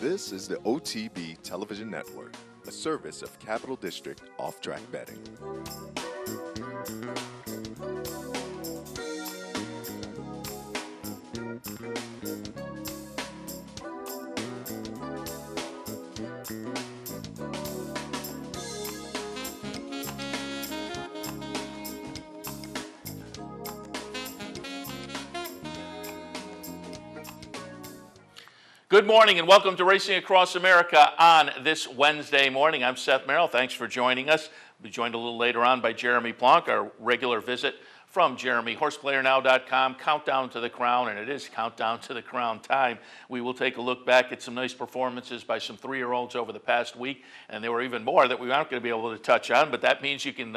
This is the OTB Television Network, a service of Capital District Off-Track Betting. Good morning and welcome to Racing Across America on this Wednesday morning. I'm Seth Merrill. Thanks for joining us. We'll be joined a little later on by Jeremy Plonk, our regular visit from Jeremy, horseplayernow.com, Countdown to the Crown, and it is Countdown to the Crown time. We will take a look back at some nice performances by some three-year-olds over the past week, and there were even more that we aren't going to be able to touch on, but that means you can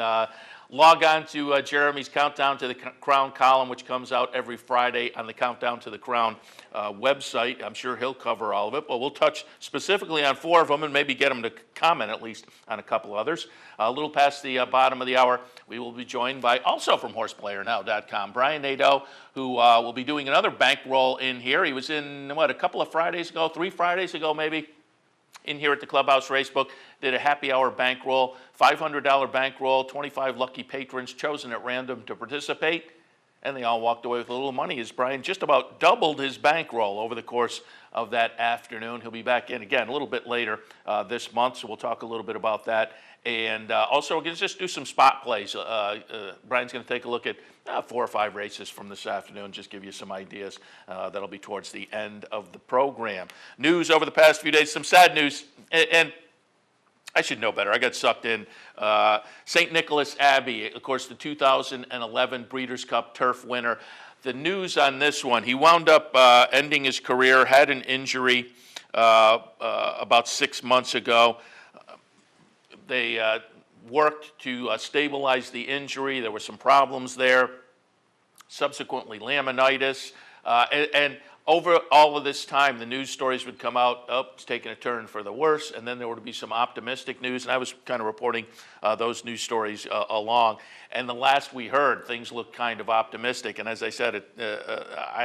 log on to Jeremy's Countdown to the Crown column, which comes out every Friday on the Countdown to the Crown website. I'm sure he'll cover all of it, but we'll touch specifically on four of them and maybe get him to comment at least on a couple others. A little past the bottom of the hour, we will be joined by, also from horseplayernow.com, Brian Nadeau, who will be doing another bankroll in here. He was in, a couple of Fridays ago, 3 Fridays ago maybe, in here at the Clubhouse Racebook, did a happy hour bankroll, $500 bankroll, 25 lucky patrons chosen at random to participate, and they all walked away with a little money as Brian just about doubled his bankroll over the course of that afternoon. He'll be back in again a little bit later this month, so we'll talk a little bit about that. And also, we're going to just do some spot plays. Brian's going to take a look at 4 or 5 races from this afternoon, just give you some ideas. That'll be towards the end of the program. News over the past few days, some sad news, and I should know better. I got sucked in. St. Nicholas Abbey, of course, the 2011 Breeders' Cup Turf winner. The news on this one, he wound up ending his career, had an injury about 6 months ago. They worked to stabilize the injury. There were some problems there. Subsequently, laminitis. And over all of this time, the news stories would come out, it's taking a turn for the worse, and then there would be some optimistic news, and I was kind of reporting those news stories along. And the last we heard, things looked kind of optimistic, and as I said,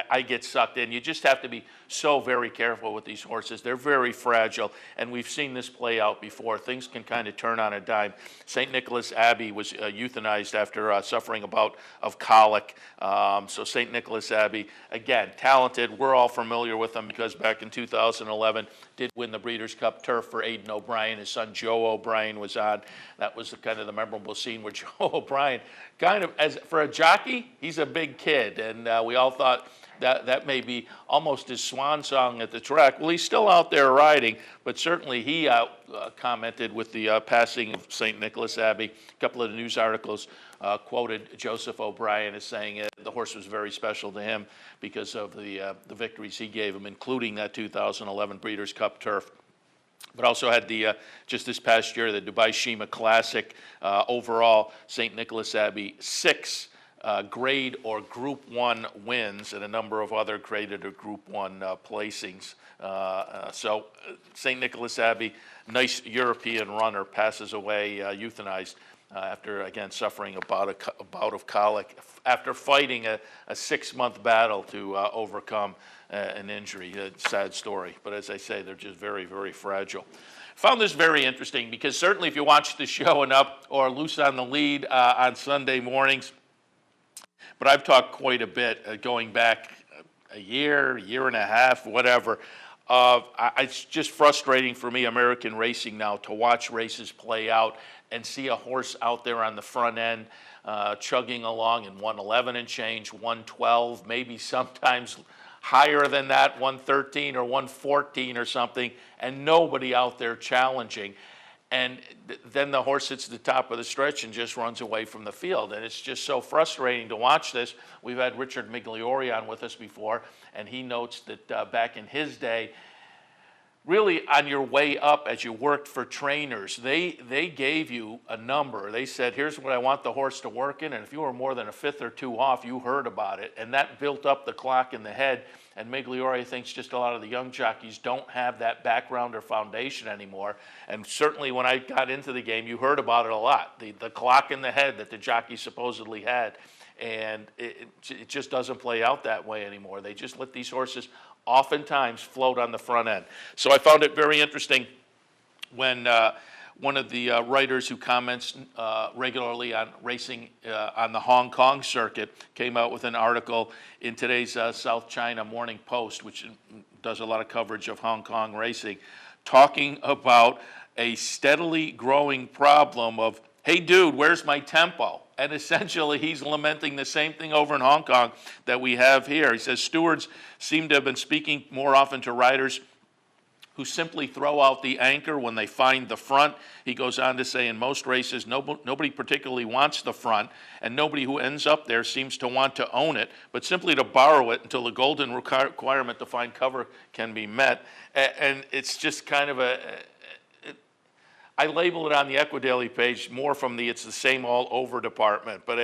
I get sucked in. You just have to be so very careful with these horses. They're very fragile, and we've seen this play out before. Things can kind of turn on a dime. St. Nicholas Abbey was euthanized after suffering a bout of colic. So St. Nicholas Abbey, again, talented. We're all familiar with them because back in 2011 did win the Breeders' Cup Turf for Aidan O'Brien. His son Joe O'Brien was on. That was kind of the memorable scene where Joe O'Brien, kind of, as for a jockey, he's a big kid, and we all thought that may be almost his swan song at the track. Well, he's still out there riding, but certainly he commented with the passing of St. Nicholas Abbey. A couple of the news articles quoted Joseph O'Brien as saying the horse was very special to him because of the victories he gave him, including that 2011 Breeders' Cup Turf. But also had just this past year, the Dubai Shima Classic. Overall, St. Nicholas Abbey, 6 grade or Group 1 wins and a number of other graded or Group 1 placings. So St. Nicholas Abbey, nice European runner, passes away, euthanized after, again, suffering a bout of colic after fighting a 6-month battle to overcome an injury. A sad story. But as I say, they're just very, very fragile. Found this very interesting because certainly if you watch the show enough or Loose on the Lead on Sunday mornings, but I've talked quite a bit going back a year and a half, whatever. It's just frustrating for me, American racing now, to watch races play out and see a horse out there on the front end chugging along in 111 and change, 112, maybe sometimes higher than that, 113 or 114 or something, and nobody out there challenging. And then the horse hits the top of the stretch and just runs away from the field. And it's just so frustrating to watch this. We've had Richard Migliori on with us before, and he notes that back in his day, really on your way up as you worked for trainers, they gave you a number. They said, here's what I want the horse to work in, and if you were more than a fifth or two off, you heard about it. And that built up the clock in the head. And Migliori thinks just a lot of the young jockeys don't have that background or foundation anymore. And certainly when I got into the game, you heard about it a lot, the clock in the head that the jockeys supposedly had. and it just doesn't play out that way anymore. They just let these horses oftentimes float on the front end. So I found it very interesting when one of the writers who comments regularly on racing on the Hong Kong circuit came out with an article in today's South China Morning Post, which does a lot of coverage of Hong Kong racing, talking about a steadily growing problem of, hey dude, where's my tempo? And essentially he's lamenting the same thing over in Hong Kong that we have here. He says stewards seem to have been speaking more often to riders who simply throw out the anchor when they find the front. He goes on to say in most races, nobody particularly wants the front, and nobody who ends up there seems to want to own it, but simply to borrow it until the golden requirement to find cover can be met. And it's just kind of I label it on the Equidaily page more from the it's the same all over department, but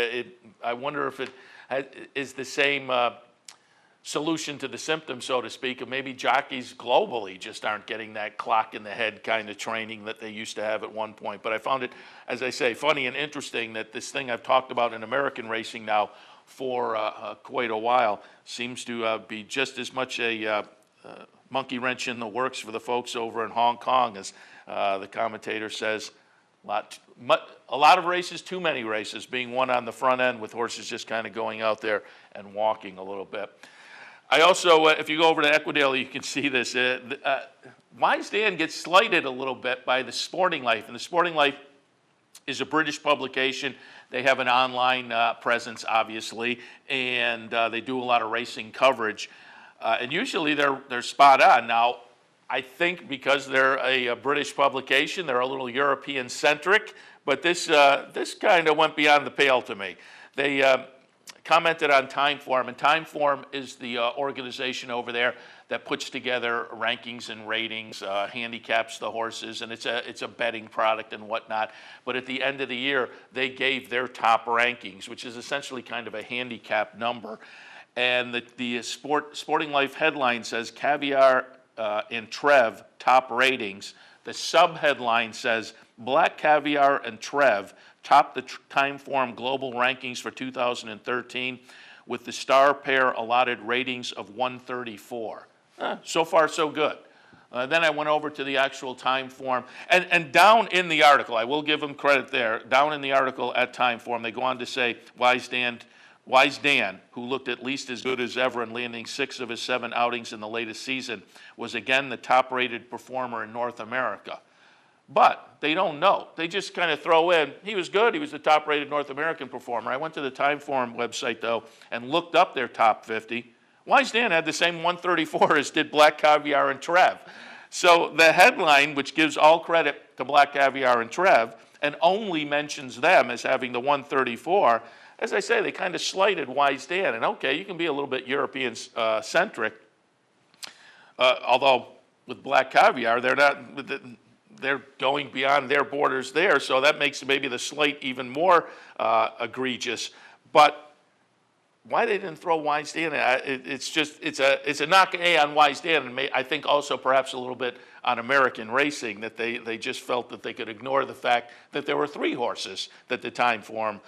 I wonder if it is the same solution to the symptom, so to speak, of maybe jockeys globally just aren't getting that clock in the head kind of training that they used to have at one point. But I found it, as I say, funny and interesting that this thing I've talked about in American racing now for quite a while seems to be just as much a monkey wrench in the works for the folks over in Hong Kong as the commentator says. A lot of races, too many races, being won on the front end with horses just kind of going out there and walking a little bit. I also, if you go over to Equidaily, you can see this. Wise Dan gets slighted a little bit by the Sporting Life, and the Sporting Life is a British publication. They have an online presence, obviously, and they do a lot of racing coverage. And usually they're spot on. Now, I think because they're a British publication, they're a little European-centric, but this kind of went beyond the pale to me. They commented on Timeform, and Timeform is the organization over there that puts together rankings and ratings, handicaps the horses, and it's a betting product and whatnot. But at the end of the year, they gave their top rankings, which is essentially kind of a handicap number. And the Sporting Life headline says Caviar and Trev top ratings. The sub-headline says Black Caviar and Trev topped the Timeform global rankings for 2013 with the star pair allotted ratings of 134. So far, so good. Then I went over to the actual Timeform, and down in the article, I will give them credit there, down in the article at Timeform, they go on to say Wise Dan, who looked at least as good as ever in landing 6 of his 7 outings in the latest season, was again the top-rated performer in North America. But they don't know. They just kind of throw in, he was good, he was the top-rated North American performer. I went to the Timeform website, though, and looked up their top 50. Wise Dan had the same 134 as did Black Caviar and Trev. So the headline, which gives all credit to Black Caviar and Trev, and only mentions them as having the 134, as I say, they kind of slighted Wise Dan. And okay, you can be a little bit European-centric, although with Black Caviar, they're going beyond their borders there, so that makes maybe the slight even more egregious. But why they didn't throw Wise Dan? It's a knock on Wise Dan, and I think also perhaps a little bit on American racing that they just felt that they could ignore the fact that there were 3 horses that the Timeform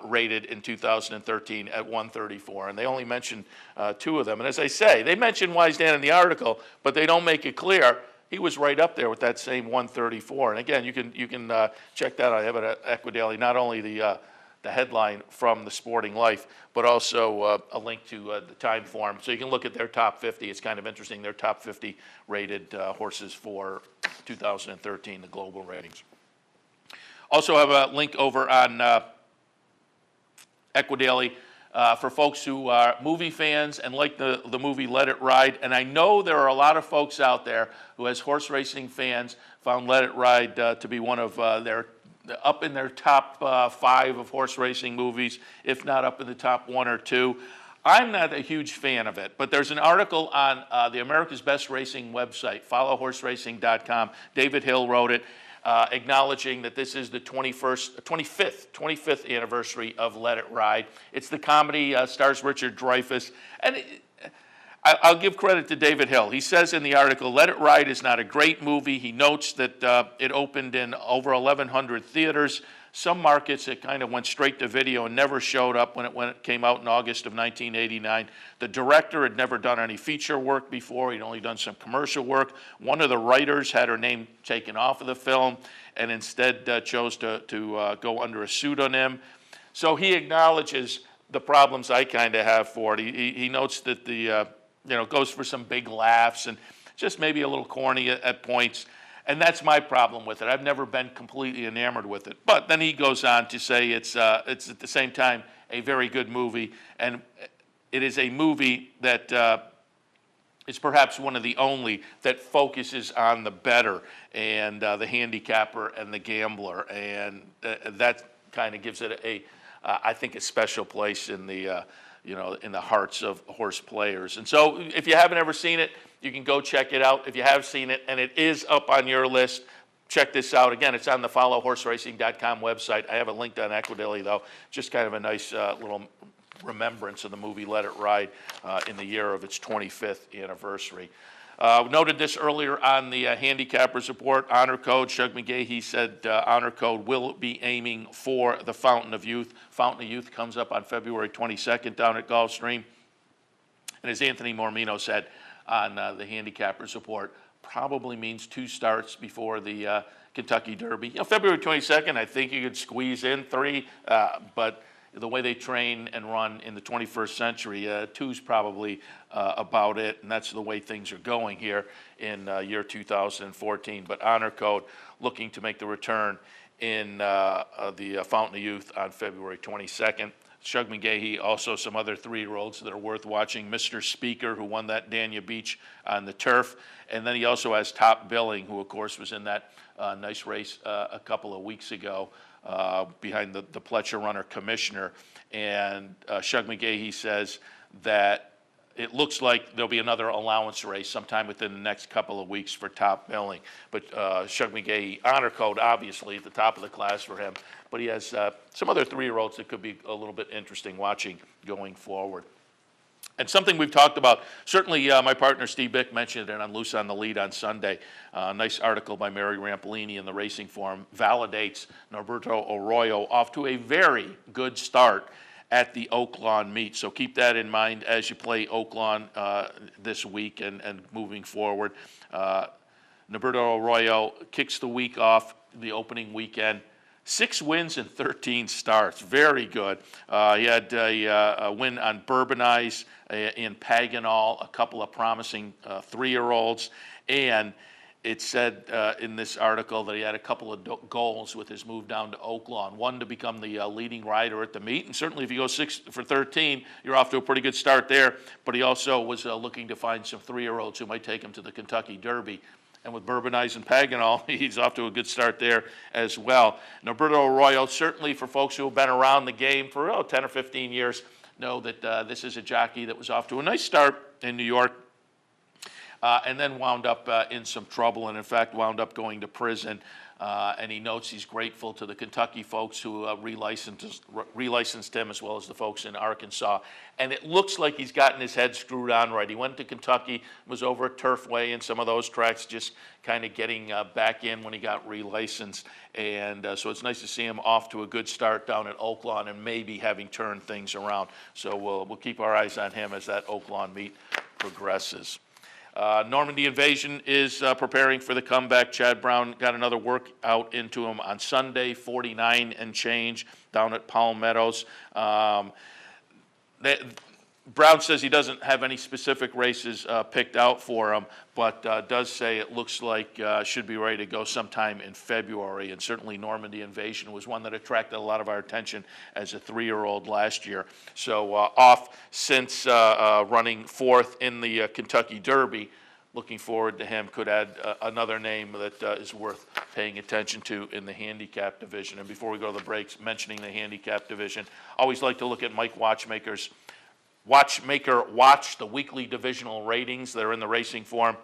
rated in 2013 at 134, and they only mentioned 2 of them. And as I say, they mention Wise Dan in the article, but they don't make it clear. He was right up there with that same 134. And again, you can check that out. I have it at Equidaily, not only the headline from the Sporting Life, but also a link to the Timeform. So you can look at their top 50. It's kind of interesting, their top 50 rated horses for 2013, the global ratings. Also have a link over on Equidaily for folks who are movie fans and like the movie Let It Ride. And I know there are a lot of folks out there who, as horse racing fans, found Let It Ride to be one of up in their top 5 of horse racing movies, if not up in the top 1 or 2. I'm not a huge fan of it, but there's an article on the America's Best Racing website, followhorseracing.com. David Hill wrote it, acknowledging that this is the 25th anniversary of Let It Ride. It's the comedy, stars Richard Dreyfuss, and I'll give credit to David Hill. He says in the article, Let It Ride is not a great movie. He notes that it opened in over 1,100 theaters. Some markets, it kind of went straight to video and never showed up when it came out in August of 1989. The director had never done any feature work before. He'd only done some commercial work. One of the writers had her name taken off of the film and instead chose to go under a pseudonym. So he acknowledges the problems I kind of have for it. He notes that the goes for some big laughs and just maybe a little corny at points. And that's my problem with it. I've never been completely enamored with it. But then he goes on to say it's at the same time a very good movie, and it is a movie that is perhaps one of the only that focuses on the bettor and the handicapper and the gambler, and that kind of gives it I think a special place in the in the hearts of horse players. And so if you haven't ever seen it, you can go check it out. If you have seen it and it is up on your list, check this out. Again, it's on the followhorseracing.com website. I have it linked on Equidaily, though. Just kind of a nice little remembrance of the movie Let It Ride in the year of its 25th anniversary. Noted this earlier on the Handicappers Report. Honor Code, Shug McGaughey said Honor Code will be aiming for the Fountain of Youth. Fountain of Youth comes up on February 22nd down at Gulfstream. And as Anthony Mormino said on the Handicappers Report, probably means 2 starts before the Kentucky Derby. February 22nd, I think you could squeeze in 3, but the way they train and run in the 21st century, 2's probably about it, and that's the way things are going here in year 2014. But Honor Code looking to make the return in the Fountain of Youth on February 22nd. Shug McGaughey, also some other 3-year-olds that are worth watching. Mr. Speaker, who won that Dania Beach on the turf. And then he also has Top Billing, who, of course, was in that nice race a couple of weeks ago behind the Pletcher Runner Commissioner. And Shug McGaughey says that it looks like there'll be another allowance race sometime within the next couple of weeks for Top Billing. But Shug McGaughey, Honor Code, obviously, at the top of the class for him. But he has some other 3-year-olds that could be a little bit interesting watching going forward. And something we've talked about, certainly my partner Steve Bick mentioned it on Loose on the Lead on Sunday. A nice article by Mary Rampolini in the Racing Forum validates Norberto Arroyo off to a very good start at the Oaklawn meet. So keep that in mind as you play Oaklawn this week and moving forward. Norberto Arroyo kicks the week off, the opening weekend. 6 wins and 13 starts. Very good. He had a win on Bourbonize in Paganal, a couple of promising 3-year-olds, and it said in this article that he had a couple of goals with his move down to Oaklawn. One, to become the leading rider at the meet, and certainly if you go 6 for 13, you're off to a pretty good start there. But he also was looking to find some 3-year-olds who might take him to the Kentucky Derby. And with Bourbonize and Paganal, he's off to a good start there as well. Norberto Arroyo, certainly for folks who have been around the game for 10 or 15 years, know that this is a jockey that was off to a nice start in New York and then wound up in some trouble and, in fact, wound up going to prison. And he notes he's grateful to the Kentucky folks who relicensed him, as well as the folks in Arkansas. And it looks like he's gotten his head screwed on right. He went to Kentucky, was over at Turfway and some of those tracks, just kind of getting back in when he got relicensed. And so it's nice to see him off to a good start down at Oaklawn and maybe having turned things around. So we'll keep our eyes on him as that Oaklawn meet progresses. Normandy Invasion is preparing for the comeback. Chad Brown got another workout into him on Sunday, 49 and change down at Palmettos. Brown says he doesn't have any specific races picked out for him, but does say it looks like should be ready to go sometime in February. And certainly Normandy Invasion was one that attracted a lot of our attention as a 3-year-old last year. So off since running 4th in the Kentucky Derby. Looking forward to him. Could add another name that is worth paying attention to in the handicap division. And before we go to the breaks, mentioning the handicap division, always like to look at Mike Watchmaker's Watchmaker Watch, the weekly divisional ratings that are in the Racing Forum.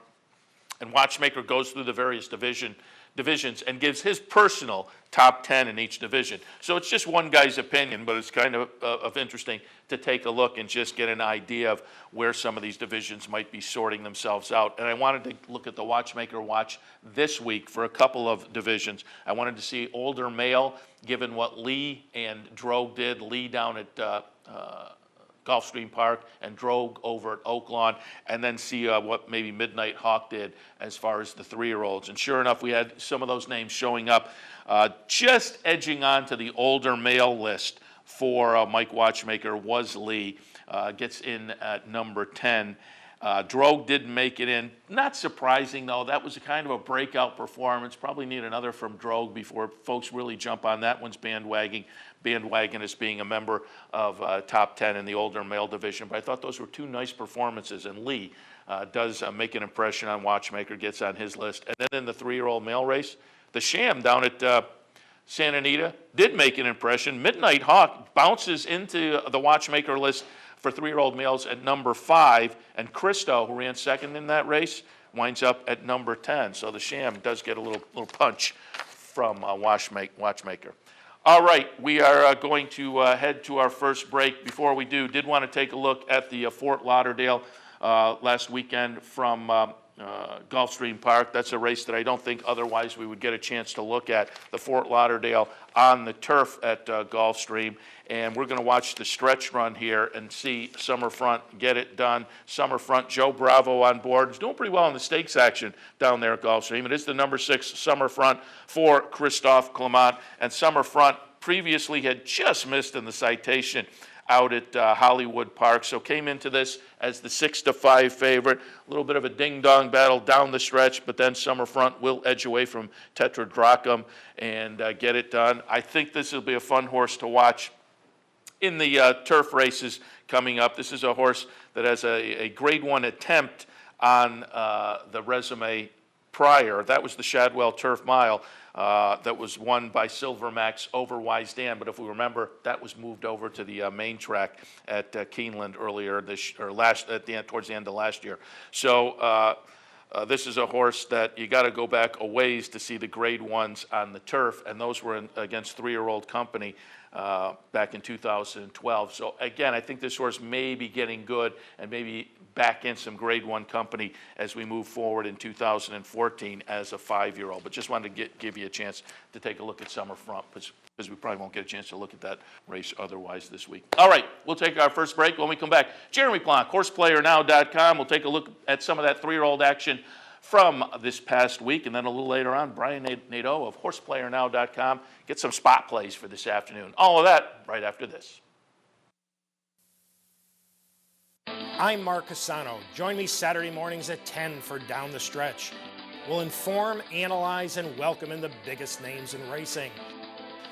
And Watchmaker goes through the various division divisions and gives his personal top 10 in each division. So it's just one guy's opinion, but it's kind of interesting to take a look and just get an idea of where some of these divisions might be sorting themselves out. And I wanted to look at the Watchmaker Watch this week for a couple of divisions. I wanted to see older male, given what Lee and Drogue did. Lee down at Gulfstream Park and Drogue over at Oaklawn, and then see what maybe Midnight Hawk did as far as the 3-year-olds. And sure enough, we had some of those names showing up, just edging on to the older male list for Mike Watchmaker was Lee. Gets in at number 10. Drogue didn't make it in. Not surprising, though. That was a kind of a breakout performance. Probably need another from Drogue before folks really jump on that one's bandwagon as being a member of top 10 in the older male division. But I thought those were two nice performances, and Lee does make an impression on Watchmaker, gets on his list. And then in the 3-year-old male race, the Sham down at Santa Anita did make an impression. Midnight Hawk bounces into the Watchmaker list for 3-year-old males at number 5, and Christo, who ran second in that race, winds up at number 10. So the Sham does get a little punch from Watchmaker. All right, we are going to head to our first break. Before we do, did want to take a look at the Fort Lauderdale last weekend from Gulfstream Park. That's a race that I don't think otherwise we would get a chance to look at, the Fort Lauderdale on the turf at Gulfstream. And we're going to watch the stretch run here and see Summerfront get it done. Summerfront, Joe Bravo on board. He's doing pretty well in the stakes action down there at Gulfstream. It is the number 6 Summerfront for Christophe Clement. And Summerfront previously had just missed in the citation out at Hollywood Park, so came into this as the 6-5 favorite. A little bit of a ding-dong battle down the stretch, but then Summerfront will edge away from Tetradrachum and get it done. I think this will be a fun horse to watch in the turf races coming up. This is a horse that has a Grade 1 attempt on the resume prior. That was the Shadwell Turf Mile. That was won by Silvermax over Wise Dan, but if we remember, that was moved over to the main track at Keeneland earlier towards the end of last year. So this is a horse that you got to go back a ways to see the Grade 1s on the turf, and those were against 3-year-old Company back in 2012. So again, I think this horse may be getting good and maybe back in some Grade 1 Company as we move forward in 2014 as a 5-year-old. But just wanted to give you a chance to take a look at Summerfront, because we probably won't get a chance to look at that race otherwise this week. All right, we'll take our first break. When we come back, Jeremy Plonk, horseplayernow.com. We'll take a look at some of that 3-year-old action from this past week, and then a little later on, Brian Nadeau of horseplayernow.com. Get some spot plays for this afternoon. All of that right after this. I'm Mark Cassano. Join me Saturday mornings at 10 for Down the Stretch. We'll inform, analyze, and welcome in the biggest names in racing.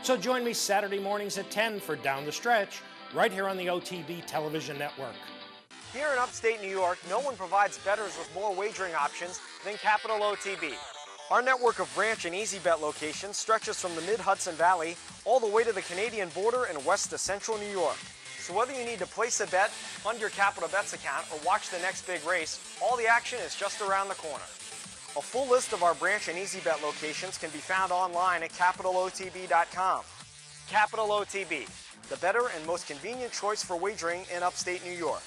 So join me Saturday mornings at 10 for Down the Stretch, right here on the OTB Television Network. Here in upstate New York, no one provides bettors with more wagering options than Capital OTB. Our network of branch and easy bet locations stretches from the mid-Hudson Valley all the way to the Canadian border and west to central New York. So whether you need to place a bet, fund your Capital Bets account, or watch the next big race, all the action is just around the corner. A full list of our branch and easy bet locations can be found online at capitalotb.com. Capital OTB, the better and most convenient choice for wagering in upstate New York.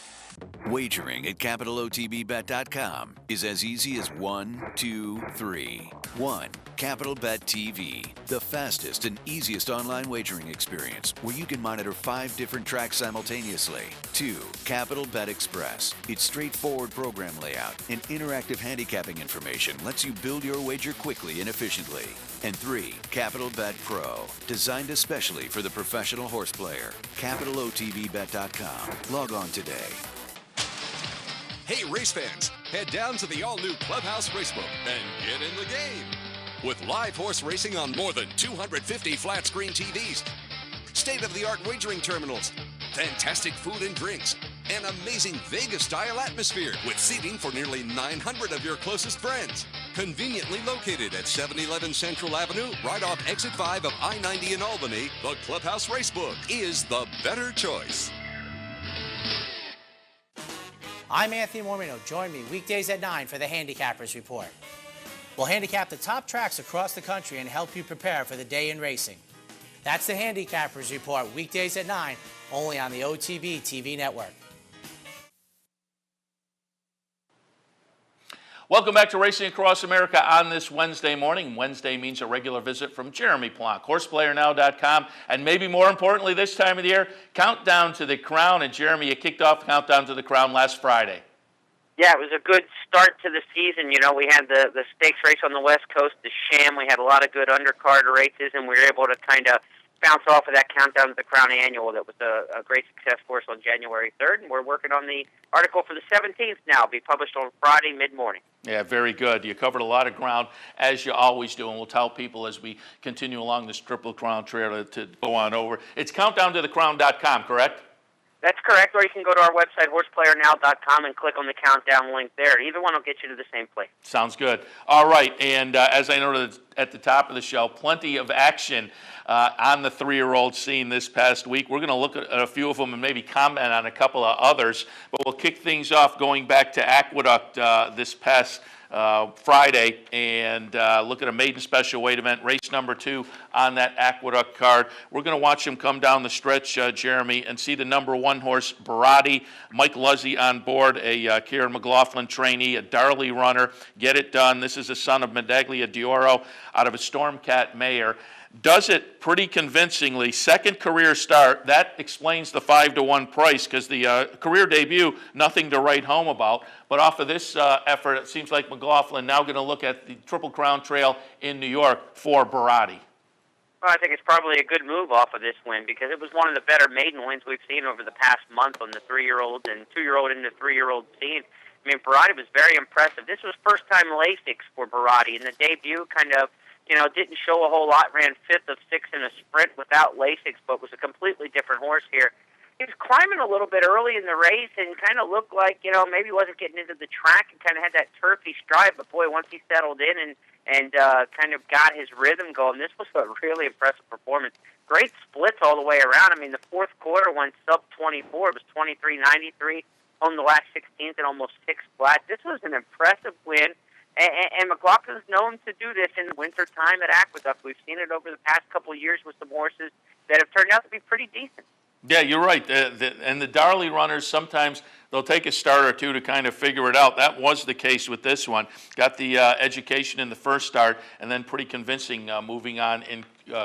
Wagering at CapitalOTBBet.com is as easy as 1, 2, 3. 1. Capital Bet TV, the fastest and easiest online wagering experience where you can monitor 5 different tracks simultaneously. 2. Capital Bet Express. Its straightforward program layout and interactive handicapping information lets you build your wager quickly and efficiently. And 3. Capital Bet Pro, designed especially for the professional horse player. CapitalOTBBet.com. Log on today. Hey, race fans, head down to the all-new Clubhouse Racebook and get in the game. With live horse racing on more than 250 flat-screen TVs, state-of-the-art wagering terminals, fantastic food and drinks, an amazing Vegas-style atmosphere with seating for nearly 900 of your closest friends. Conveniently located at 711 Central Avenue, right off Exit 5 of I-90 in Albany, the Clubhouse Racebook is the better choice. I'm Anthony Mormino. Join me weekdays at 9 for the Handicappers Report. We'll handicap the top tracks across the country and help you prepare for the day in racing. That's the Handicappers Report, weekdays at 9, only on the OTB TV network. Welcome back to Racing Across America on this Wednesday morning. Wednesday means a regular visit from Jeremy Plonk, horseplayernow.com, and maybe more importantly this time of the year, Countdown to the Crown. And Jeremy, you kicked off Countdown to the Crown last Friday. Yeah, it was a good start to the season. You know, we had the stakes race on the West Coast, the Sham. We had a lot of good undercard races, and we were able to kind of bounce off of that Countdown to the Crown annual that was a great success for us on January 3rd, and we're working on the article for the 17th now. It'll be published on Friday mid-morning. Yeah, very good. You covered a lot of ground, as you always do, and we'll tell people as we continue along this Triple Crown trail to go on over. It's countdowntothecrown.com, correct? That's correct, or you can go to our website, horseplayernow.com, and click on the countdown link there. Either one will get you to the same place. Sounds good. All right, and as I noted at the top of the show, plenty of action on the three-year-old scene this past week. We're going to look at a few of them and maybe comment on a couple of others, but we'll kick things off going back to Aqueduct this past Friday and look at a maiden special weight event, race number 2 on that Aqueduct card. We're going to watch him come down the stretch, Jeremy, and see the number 1 horse, Barati. Mike Luzzi on board, a Kieran McLaughlin trainee, a Darley runner. Get it done. This is a son of Medaglia d'Oro out of a Stormcat mare. Does it pretty convincingly. Second career start. That explains the 5-to-1 price because the career debut, nothing to write home about. But off of this effort, it seems like McLaughlin now going to look at the Triple Crown Trail in New York for Barati. Well, I think it's probably a good move off of this win because it was one of the better maiden wins we've seen over the past month on the 3-year-old and 2-year-old into 3-year-old scene. I mean, Barati was very impressive. This was first-time Lasix for Barati, and the debut kind of, didn't show a whole lot, ran 5th of 6 in a sprint without Lasix, but was a completely different horse here. He was climbing a little bit early in the race and kind of looked like, maybe he wasn't getting into the track and kind of had that turfy stride, but boy, once he settled in and kind of got his rhythm going, this was a really impressive performance. Great splits all the way around. I mean, the fourth quarter went sub-24. It was 23.93 on the last 16th and almost 6 flat. This was an impressive win. And McLaughlin's known to do this in the winter time at Aqueduct. We've seen it over the past couple of years with some horses that have turned out to be pretty decent. Yeah, you're right. And the Darley runners, sometimes they'll take a start or two to kind of figure it out. That was the case with this one. Got the education in the first start, and then pretty convincing moving on in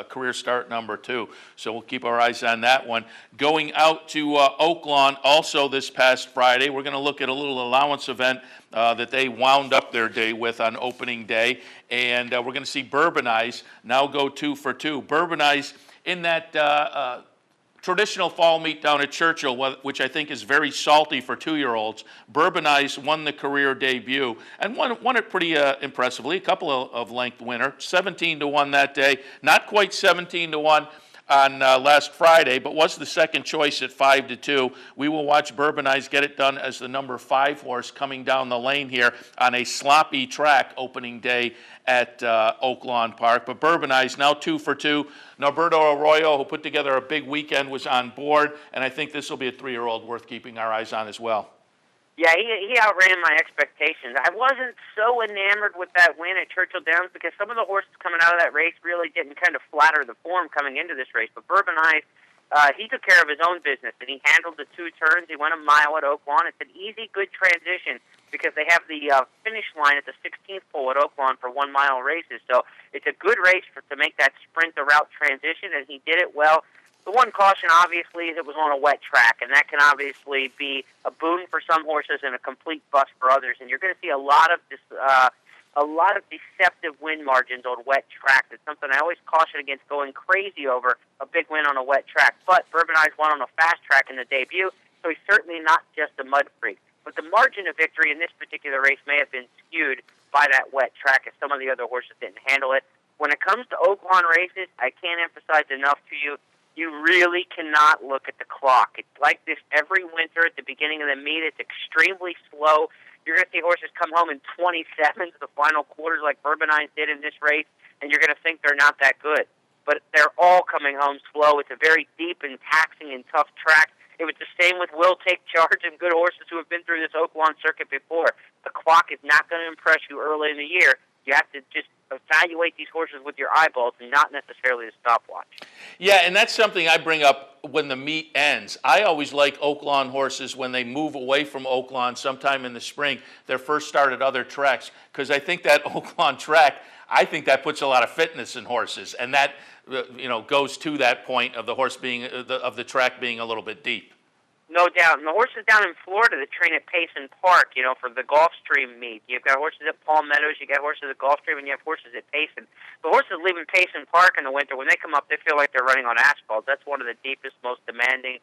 career start number 2. So we'll keep our eyes on that one. Going out to Oaklawn also this past Friday, we're going to look at a little allowance event that they wound up their day with on opening day. And we're going to see Bourbonize now go 2 for 2. Bourbonize in that traditional fall meet down at Churchill, which I think is very salty for 2-year-olds. Bourbonize won the career debut and won it pretty impressively. A couple of length winner, 17-1 that day. Not quite 17-1 on last Friday, but was the second choice at 5-2. We will watch Bourbonize get it done as the number 5 horse coming down the lane here on a sloppy track opening day at Oaklawn Park. But Bourbonize now 2 for 2. Norberto Arroyo, who put together a big weekend, was on board, and I think this will be a 3-year-old worth keeping our eyes on as well. Yeah, he outran my expectations. I wasn't so enamored with that win at Churchill Downs because some of the horses coming out of that race really didn't kind of flatter the form coming into this race. But Bourbonize, he took care of his own business, and he handled the 2 turns. He went a mile at Oaklawn. It's an easy, good transition because they have the finish line at the 16th pole at Oaklawn for 1-mile races. So it's a good race to make that sprint the route transition, and he did it well. The one caution, obviously, is it was on a wet track, and that can obviously be a boon for some horses and a complete bust for others. And you're going to see a lot of deceptive win margins on wet tracks. It's something I always caution against going crazy over a big win on a wet track. But Bourbonize won on a fast track in the debut, so he's certainly not just a mud freak. But the margin of victory in this particular race may have been skewed by that wet track, as some of the other horses didn't handle it. When it comes to Oaklawn races, I can't emphasize enough to you, you really cannot look at the clock. It's like this every winter at the beginning of the meet. It's extremely slow. You're going to see horses come home in 27s, the final quarters, like Bourbonize did in this race, and you're going to think they're not that good. But they're all coming home slow. It's a very deep and taxing and tough track. It was the same with Will Take Charge and good horses who have been through this Oaklawn circuit before. The clock is not going to impress you early in the year. You have to just evaluate these horses with your eyeballs and not necessarily a stopwatch. Yeah, and that's something I bring up when the meet ends. I always like Oaklawn horses when they move away from Oaklawn sometime in the spring, their first start at other tracks, because I think that Oaklawn track, I think that puts a lot of fitness in horses, and that goes to that point of the horse being of the track being a little bit deep. No doubt. And the horses down in Florida that train at Payson Park, for the Gulfstream meet. You've got horses at Palm Meadows, you got horses at Gulfstream, and you have horses at Payson. The horses leaving Payson Park in the winter, when they come up, they feel like they're running on asphalt. That's one of the deepest, most demanding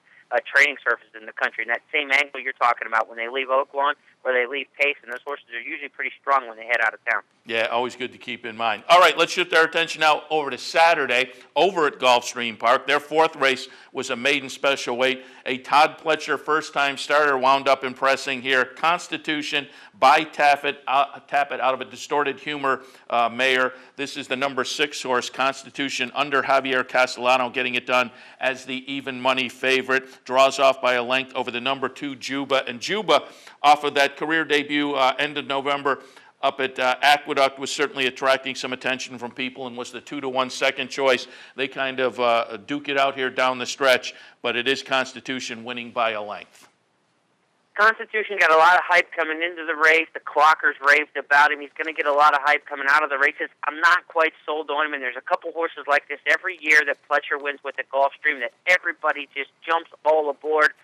training surfaces in the country. And that same angle you're talking about, when they leave Oaklawn or they leave Payson, those horses are usually pretty strong when they head out of town. Yeah, always good to keep in mind. All right, let's shift our attention now over to Saturday over at Gulfstream Park. Their fourth race was a maiden special weight. A Todd Pletcher first-time starter wound up impressing here. Constitution by Tappet out of a Distorted Humor mare. This is the number 6 horse, Constitution, under Javier Castellano, getting it done as the even money favorite. Draws off by a length over the number 2, Juba. And Juba, off of that career debut end of November up at Aqueduct, was certainly attracting some attention from people and was the 2-to-1 second choice. They kind of duke it out here down the stretch, but it is Constitution winning by a length. Constitution got a lot of hype coming into the race. The clockers raved about him. He's going to get a lot of hype coming out of the races. I'm not quite sold on him, and there's a couple horses like this every year that Pletcher wins with at Gulfstream that everybody just jumps all aboard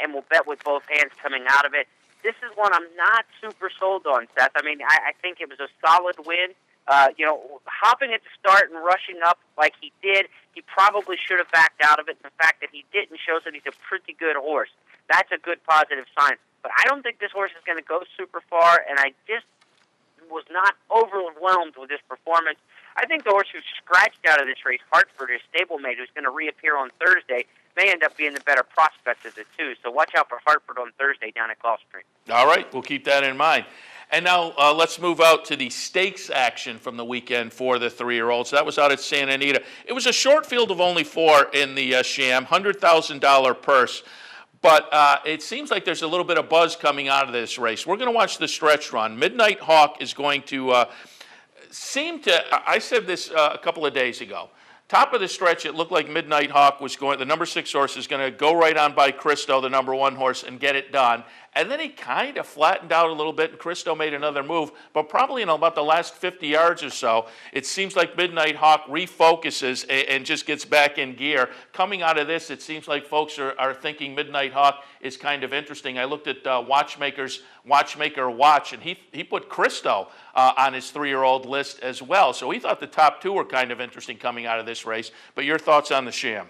and will bet with both hands coming out of it. This is one I'm not super sold on, Seth. I mean, I think it was a solid win. Hopping at the start and rushing up like he did, he probably should have backed out of it. The fact that he didn't shows that he's a pretty good horse. That's a good positive sign. But I don't think this horse is going to go super far, and I just was not overwhelmed with this performance. I think the horse who scratched out of this race, Hartford, his stablemate, who's going to reappear on Thursday, may end up being the better prospect of the two. So watch out for Hartford on Thursday down at Gulfstream. All right, we'll keep that in mind. And now let's move out to the stakes action from the weekend for the 3-year-olds. That was out at Santa Anita. It was a short field of only 4 in the Sham, $100,000 purse. But it seems like there's a little bit of buzz coming out of this race. We're going to watch the stretch run. Midnight Hawk is going to I said this a couple of days ago. Top of the stretch, it looked like Midnight Hawk was going, the number 6 horse is going to go right on by Cristo, the number 1 horse, and get it done. And then he kind of flattened out a little bit, and Cristo made another move. But probably in about the last 50 yards or so, it seems like Midnight Hawk refocuses and just gets back in gear. Coming out of this, it seems like folks are thinking Midnight Hawk is kind of interesting. I looked at Watchmaker Watch, and he put Cristo on his 3-year-old list as well. So he thought the top 2 were kind of interesting coming out of this race. But your thoughts on the Sham?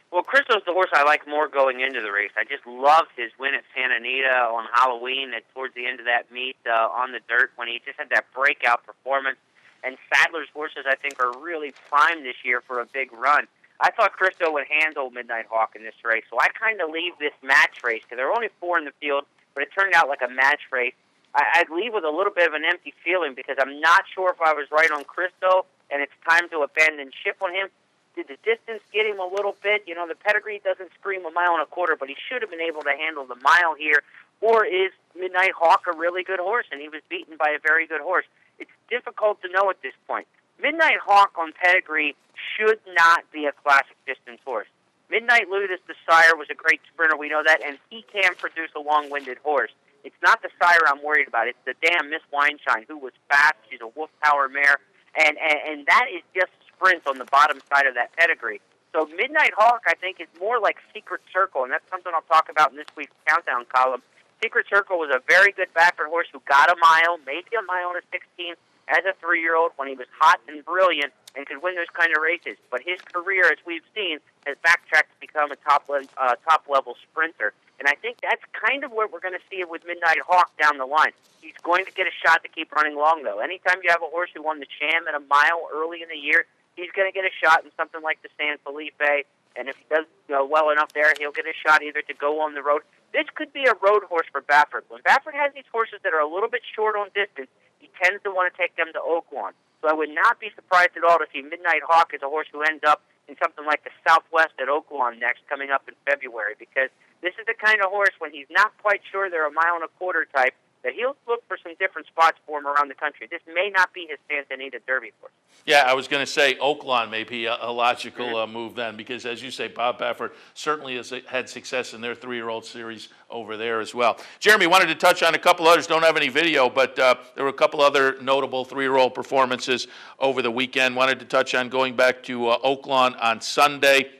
Well, Cristo's the horse I like more going into the race. I just loved his win at Santa Anita on Halloween and towards the end of that meet on the dirt when he just had that breakout performance. And Sadler's horses, I think, are really primed this year for a big run. I thought Cristo would handle Midnight Hawk in this race, so I kind of leave this match race, because there were only 4 in the field, but it turned out like a match race. I'd leave with a little bit of an empty feeling, because I'm not sure if I was right on Cristo, and it's time to abandon ship on him. Did the distance get him a little bit? The pedigree doesn't scream 1.25 miles, but he should have been able to handle the mile here. Or is Midnight Hawk a really good horse, and he was beaten by a very good horse? It's difficult to know at this point. Midnight Hawk on pedigree should not be a classic distance horse. Midnight Ludus, the sire, was a great sprinter, we know that, and he can produce a long-winded horse. It's not the sire I'm worried about. It's the damn Miss Wineshine, who was fast. She's a wolf power mare, and that is just sprints on the bottom side of that pedigree. So Midnight Hawk, I think, is more like Secret Circle, and that's something I'll talk about in this week's countdown column. Secret Circle was a very good Baffert horse who got a mile, maybe a mile and a 16 as a 3-year-old when he was hot and brilliant and could win those kind of races. But his career, as we've seen, has backtracked to become a top-level sprinter. And I think that's kind of where we're going to see it with Midnight Hawk down the line. He's going to get a shot to keep running long, though. Anytime you have a horse who won the Sham at a mile early in the year, he's going to get a shot in something like the San Felipe. And if he does well enough there, he'll get a shot either to go on the road. This could be a road horse for Baffert. When Baffert has these horses that are a little bit short on distance, he tends to want to take them to Oaklawn. So I would not be surprised at all to see Midnight Hawk as a horse who ends up in something like the Southwest at Oaklawn next, coming up in February, because this is the kind of horse, when he's not quite sure they're a 1.25 mile type, that he'll look for some different spots for him around the country. This may not be his Santa Anita Derby horse. Yeah, I was going to say Oaklawn may be a logical move then, because as you say, Bob Baffert certainly has had success in their 3-year-old series over there as well. Jeremy, wanted to touch on a couple others. Don't have any video, but there were a couple other notable 3-year-old performances over the weekend. Wanted to touch on going back to Oaklawn on Sunday.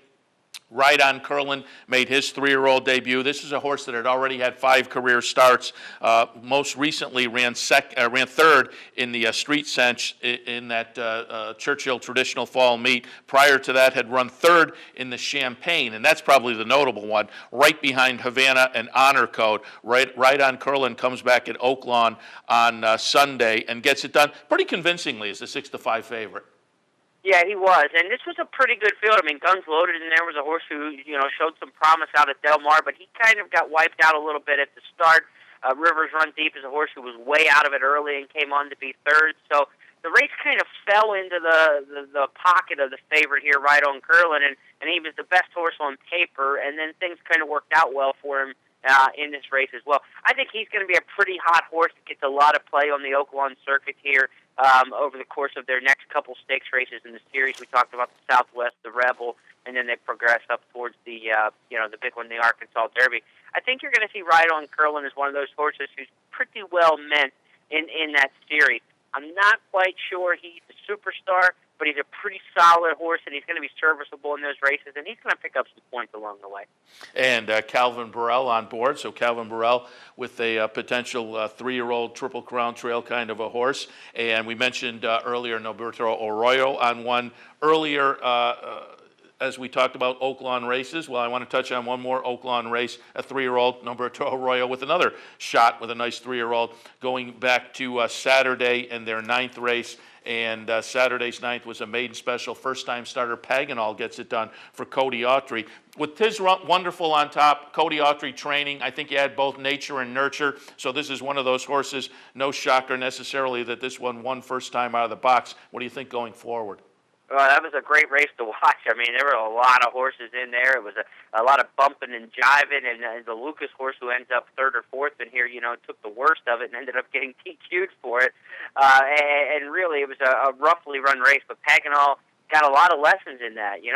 Right On Curlin made his 3-year-old debut. This is a horse that had already had 5 career starts. Most recently ran third in the Street Cinch in that Churchill Traditional Fall Meet. Prior to that, had run third in the Champagne, and that's probably the notable one, right behind Havana and Honor Code. Right On Curlin comes back at Oaklawn on Sunday and gets it done pretty convincingly as the 6-5 favorite. Yeah, he was, and this was a pretty good field. I mean, Guns Loaded in there was a horse who, showed some promise out at Del Mar, but he kind of got wiped out a little bit at the start. Rivers Run Deep is a horse who was way out of it early and came on to be third. So the race kind of fell into the pocket of the favorite here, Right On Curlin, and he was the best horse on paper, and then things kind of worked out well for him in this race as well. I think he's going to be a pretty hot horse that gets a lot of play on the Oaklawn circuit here. Over the course of their next couple stakes races in the series. We talked about the Southwest, the Rebel, and then they progress up towards the big one, the Arkansas Derby. I think you're going to see Right On Curlin as one of those horses who's pretty well meant in that series. I'm not quite sure he's a superstar, but he's a pretty solid horse, and he's going to be serviceable in those races, and he's going to pick up some points along the way. And Calvin Burrell on board. So Calvin Burrell with a potential 3-year-old Triple Crown Trail kind of a horse. And we mentioned earlier Norberto Arroyo on one earlier as we talked about Oaklawn races. Well, I want to touch on one more Oaklawn race, a 3-year-old, Norberto Arroyo, with another shot with a nice 3-year-old, going back to Saturday in their 9th race. And Saturday's 9th was a maiden special. First-time starter Paganol gets it done for Cody Autry. With his wonderful on top, Cody Autry training, I think you had both nature and nurture. So this is one of those horses, no shocker necessarily that this one won first time out of the box. What do you think going forward? That was a great race to watch. I mean, there were a lot of horses in there. It was a lot of bumping and jiving, and the Lucas horse who ends up 3rd or 4th in here, took the worst of it and ended up getting DQ'd for it. And really, it was a roughly run race, but Paganol got a lot of lessons in that. You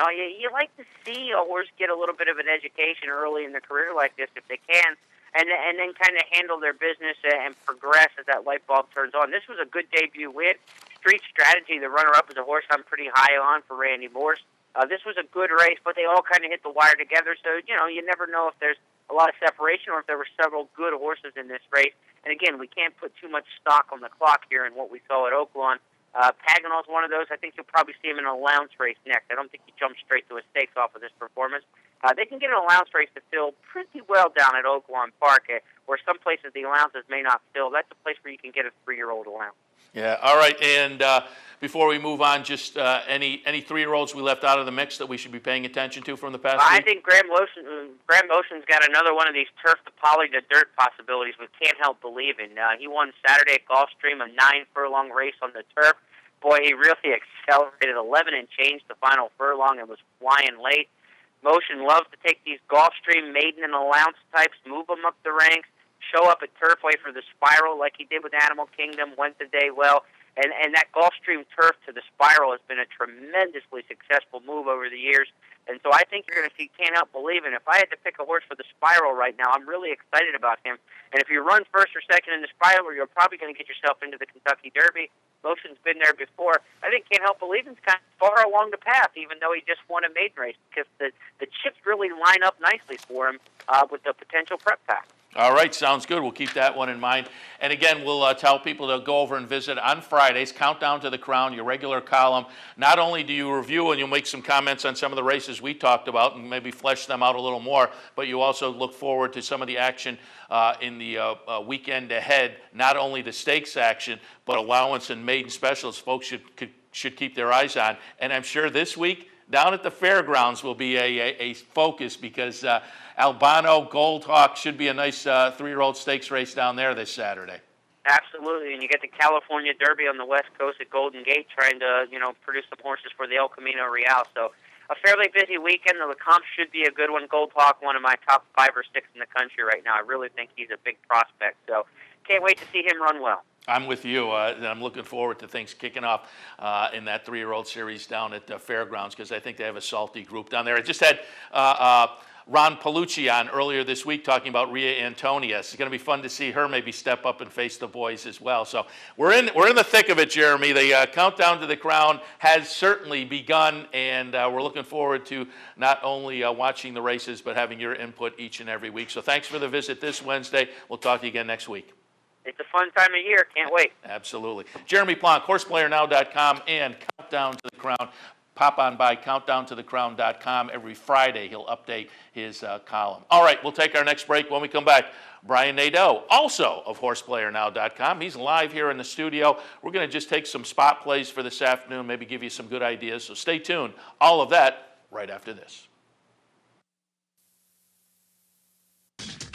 like to see a horse get a little bit of an education early in their career like this if they can, and then kind of handle their business and progress as that light bulb turns on. This was a good debut win. Street Strategy, the runner-up, is a horse I'm pretty high on for Randy Morse. This was a good race, but they all kind of hit the wire together, so, you never know if there's a lot of separation or if there were several good horses in this race. And again, we can't put too much stock on the clock here in what we saw at Oaklawn. Paganol's one of those. I think you'll probably see him in an allowance race next. I don't think he jumps straight to a stakes off of this performance. They can get an allowance race to fill pretty well down at Oaklawn Park, where some places the allowances may not fill. That's a place where you can get a 3-year-old allowance. Yeah, all right. And before we move on, just any 3-year-olds we left out of the mix that we should be paying attention to from the past week? I think Graham Motion's got another one of these turf to poly to dirt possibilities we can't help believing. He won Saturday at Gulfstream, a 9-furlong race on the turf. Boy, he really accelerated 11 and changed the final furlong and was flying late. Motion loves to take these Gulfstream maiden and allowance types, move them up the ranks, show up at Turfway for the Spiral like he did with Animal Kingdom, went the day well. And that Gulfstream turf to the Spiral has been a tremendously successful move over the years. And so I think you're going to see Can't Help Believing. If I had to pick a horse for the Spiral right now, I'm really excited about him. And if you run first or second in the Spiral, you're probably going to get yourself into the Kentucky Derby. Motion's been there before. I think Can't Help Believing's kind of far along the path, even though he just won a maiden race, because the chips really line up nicely for him with the potential prep pack. All right, sounds good. We'll keep that one in mind. And again, we'll tell people to go over and visit on Fridays, Countdown to the Crown, your regular column. Not only do you review and you'll make some comments on some of the races we talked about and maybe flesh them out a little more, but you also look forward to some of the action in the weekend ahead, not only the stakes action, but allowance and maiden specials folks should keep their eyes on. And I'm sure this week, down at the fairgrounds will be a focus because Albano Gold Hawk should be a nice 3-year-old stakes race down there this Saturday. Absolutely, and you get the California Derby on the West Coast at Golden Gate trying to, produce some horses for the El Camino Real. So a fairly busy weekend. The comp should be a good one. Gold Hawk, one of my top 5 or 6 in the country right now. I really think he's a big prospect. So Can't wait to see him run well. I'm with you. I'm looking forward to things kicking off in that 3-year-old series down at Fairgrounds, because I think they have a salty group down there. I just had Ron Palucci on earlier this week talking about Rhea Antonius. It's going to be fun to see her maybe step up and face the boys as well. So we're in the thick of it, Jeremy. The countdown to the crown has certainly begun, and we're looking forward to not only watching the races but having your input each and every week. So thanks for the visit this Wednesday. We'll talk to you again next week. It's a fun time of year. Can't wait. Absolutely. Jeremy Plonk, horseplayernow.com and Countdown to the Crown. Pop on by countdowntothecrown.com. Every Friday, he'll update his column. All right, we'll take our next break. When we come back, Brian Nadeau, also of horseplayernow.com. He's live here in the studio. We're going to just take some spot plays for this afternoon, maybe give you some good ideas. So stay tuned. All of that right after this.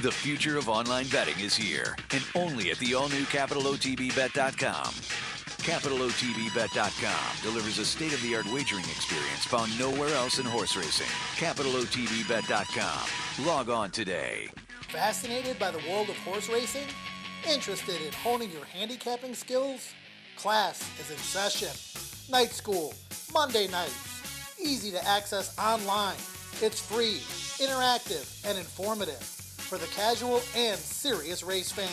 The future of online betting is here, and only at the all-new CapitalOTBBet.com. CapitalOTBBet.com delivers a state-of-the-art wagering experience found nowhere else in horse racing. CapitalOTBBet.com. Log on today. Fascinated by the world of horse racing? Interested in honing your handicapping skills? Class is in session. Night school, Monday nights. Easy to access online. It's free, interactive, and informative for the casual and serious race fan.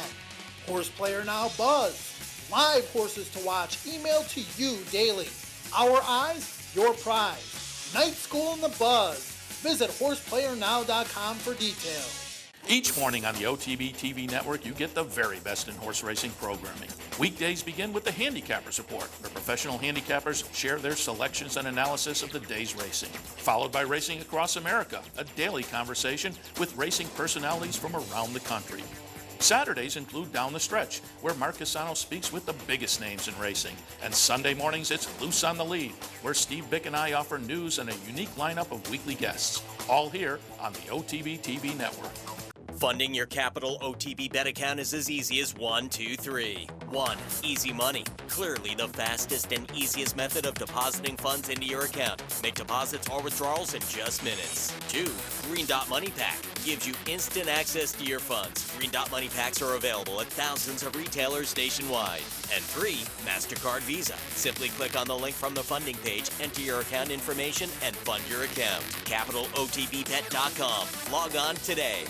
Horse Player Now Buzz. Live horses to watch emailed to you daily. Our eyes, your prize. Night School in the Buzz. Visit horseplayernow.com for details. Each morning on the OTB TV network, you get the very best in horse racing programming. Weekdays begin with the Handicappers Report, where professional handicappers share their selections and analysis of the day's racing. Followed by Racing Across America, a daily conversation with racing personalities from around the country. Saturdays include Down the Stretch, where Mark Casano speaks with the biggest names in racing. And Sunday mornings, it's Loose on the Lead, where Steve Bick and I offer news and a unique lineup of weekly guests. All here on the OTB TV network. Funding your Capital OTB bet account is as easy as 1, 2, 3. 1. Easy Money. Clearly the fastest and easiest method of depositing funds into your account. Make deposits or withdrawals in just minutes. 2. Green Dot Money Pack. Gives you instant access to your funds. Green Dot Money Packs are available at thousands of retailers nationwide. And 3. MasterCard Visa. Simply click on the link from the funding page, enter your account information, and fund your account. CapitalOTBBet.com. Log on today.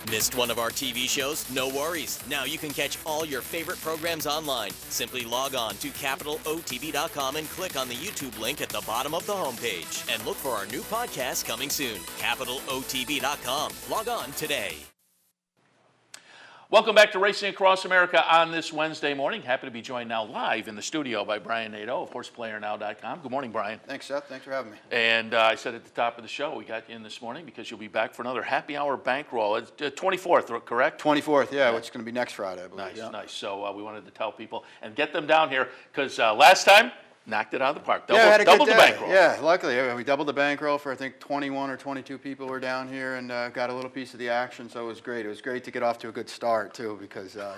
Missed one of our TV shows? No worries. Now you can catch all your favorite programs online. Simply log on to CapitalOTB.com and click on the YouTube link at the bottom of the homepage. And look for our new podcast coming soon. CapitalOTB.com. Log on today. Welcome back to Racing Across America on this Wednesday morning. Happy to be joined now live in the studio by Brian Nadeau of horseplayernow.com. Good morning, Brian. Thanks, Seth. Thanks for having me. And I said at the top of the show, we got you in this morning because you'll be back for another happy hour bankroll. It's 24th, correct? 24th, yeah, which is going to be next Friday, I believe. Nice, yeah. nice. So we wanted to tell people and get them down here because last time, knocked it out of the park. Doubled the bankroll. Yeah, luckily. We doubled the bankroll for, I think, 21 or 22 people were down here and got a little piece of the action, so it was great. It was great to get off to a good start, too, because, I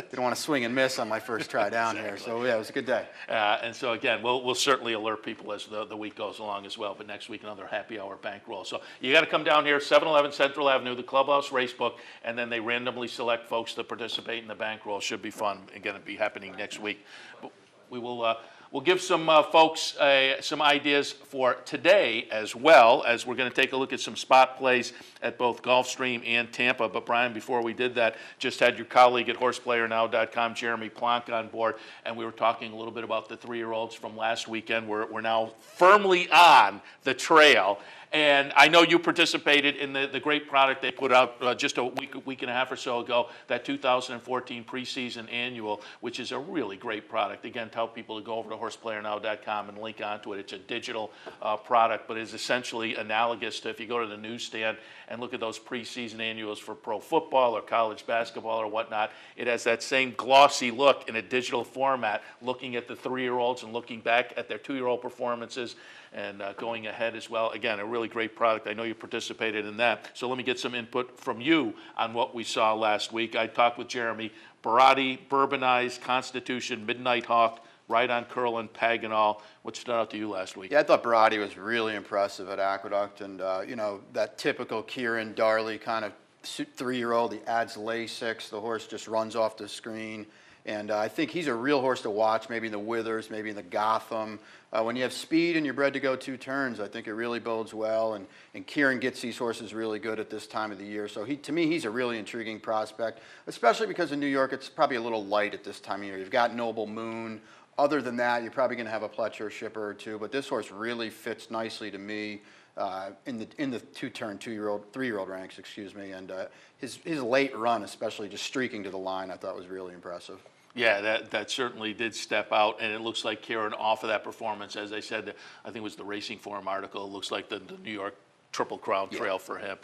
didn't want to swing and miss on my first try down here. So, yeah, it was a good day. And so, again, we'll certainly alert people as the week goes along as well. But next week, another happy hour bankroll. So you got to come down here, 711 Central Avenue, the Clubhouse Racebook, and then they randomly select folks to participate in the bankroll. Should be fun. Again, it'll be happening next week. But we will... We'll give some folks some ideas for today as well, as we're going to take a look at some spot plays at both Gulfstream and Tampa. But Brian, before we did that, just had your colleague at horseplayernow.com, Jeremy Plonk, on board, and we were talking a little bit about the 3-year-olds from last weekend. We're now firmly on the trail. And I know you participated in the great product they put out just a week and a half or so ago, that 2014 preseason annual, which is a really great product. Again, tell people to go over to horseplayernow.com and link onto it. It's a digital product, but it's essentially analogous to if you go to the newsstand and look at those preseason annuals for pro football or college basketball or whatnot. It has that same glossy look in a digital format, looking at the 3-year-olds and looking back at their 2-year-old performances and going ahead as well. Again, a really great product. I know you participated in that. So let me get some input from you on what we saw last week. I talked with Jeremy. Barati, Bourbonized, Constitution, Midnight Hawk, Right on Curlin, Paganal. What stood out to you last week? Yeah, I thought Barati was really impressive at Aqueduct, and that typical Kieran Darley kind of 3-year-old. He adds Lasix. The horse just runs off the screen. And I think he's a real horse to watch, maybe in the Withers, maybe in the Gotham. When you have speed and you're bred to go 2 turns, I think it really bodes well. And Kieran gets these horses really good at this time of the year. So to me, he's a really intriguing prospect, especially because in New York, it's probably a little light at this time of year. You've got Noble Moon. Other than that, you're probably going to have a Pletcher shipper or 2. But this horse really fits nicely to me in the 2-turn, 2-year-old, 3-year-old ranks, excuse me. And his late run, especially just streaking to the line, I thought was really impressive. Yeah, that certainly did step out, and it looks like Kieran off of that performance, as I said, I think it was the Racing Form article, it looks like the New York Triple Crown trail for him,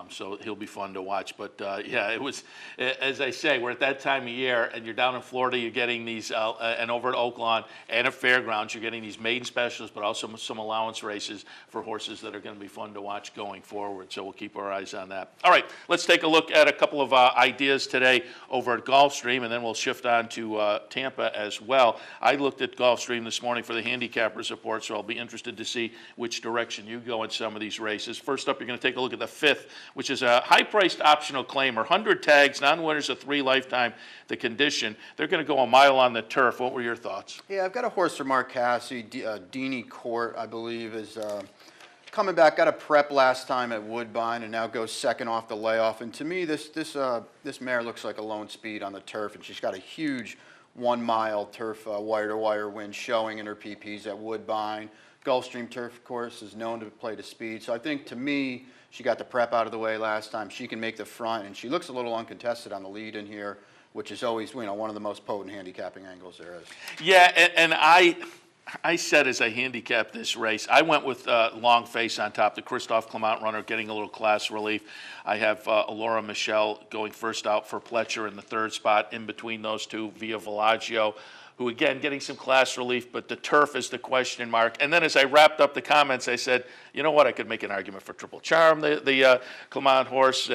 so he'll be fun to watch. But yeah, it was, as I say, we're at that time of year, and you're down in Florida, you're getting these, and over at Oaklawn and at Fairgrounds, you're getting these maiden specials, but also some allowance races for horses that are going to be fun to watch going forward. So we'll keep our eyes on that. All right, let's take a look at a couple of ideas today over at Gulfstream, and then we'll shift on to Tampa as well. I looked at Gulfstream this morning for the handicappers report, so I'll be interested to see which direction you go in some of these races. First up, you're going to take a look at the 5th, which is a high-priced optional claimer. 100 tags, non-winners of 3 lifetime. The condition, they're going to go a mile on the turf. What were your thoughts? Yeah, I've got a horse for Mark Cassidy, Deanie Court, I believe, is coming back. Got a prep last time at Woodbine and now goes second off the layoff. And to me, this mare looks like a lone speed on the turf, and she's got a huge 1-mile turf wire-to-wire win showing in her PPs at Woodbine. Gulfstream turf course is known to play to speed. So I think, to me, she got the prep out of the way last time. She can make the front, and she looks a little uncontested on the lead in here, which is always, one of the most potent handicapping angles there is. Yeah, and I said as I handicapped this race, I went with Long Face on top, the Christophe Clement runner, getting a little class relief. I have Alora Michelle going first out for Pletcher in the 3rd spot. In between those two, Via Villaggio, who, again, getting some class relief, but the turf is the question mark. And then as I wrapped up the comments, I said, you know what, I could make an argument for Triple Charm, the Clement horse,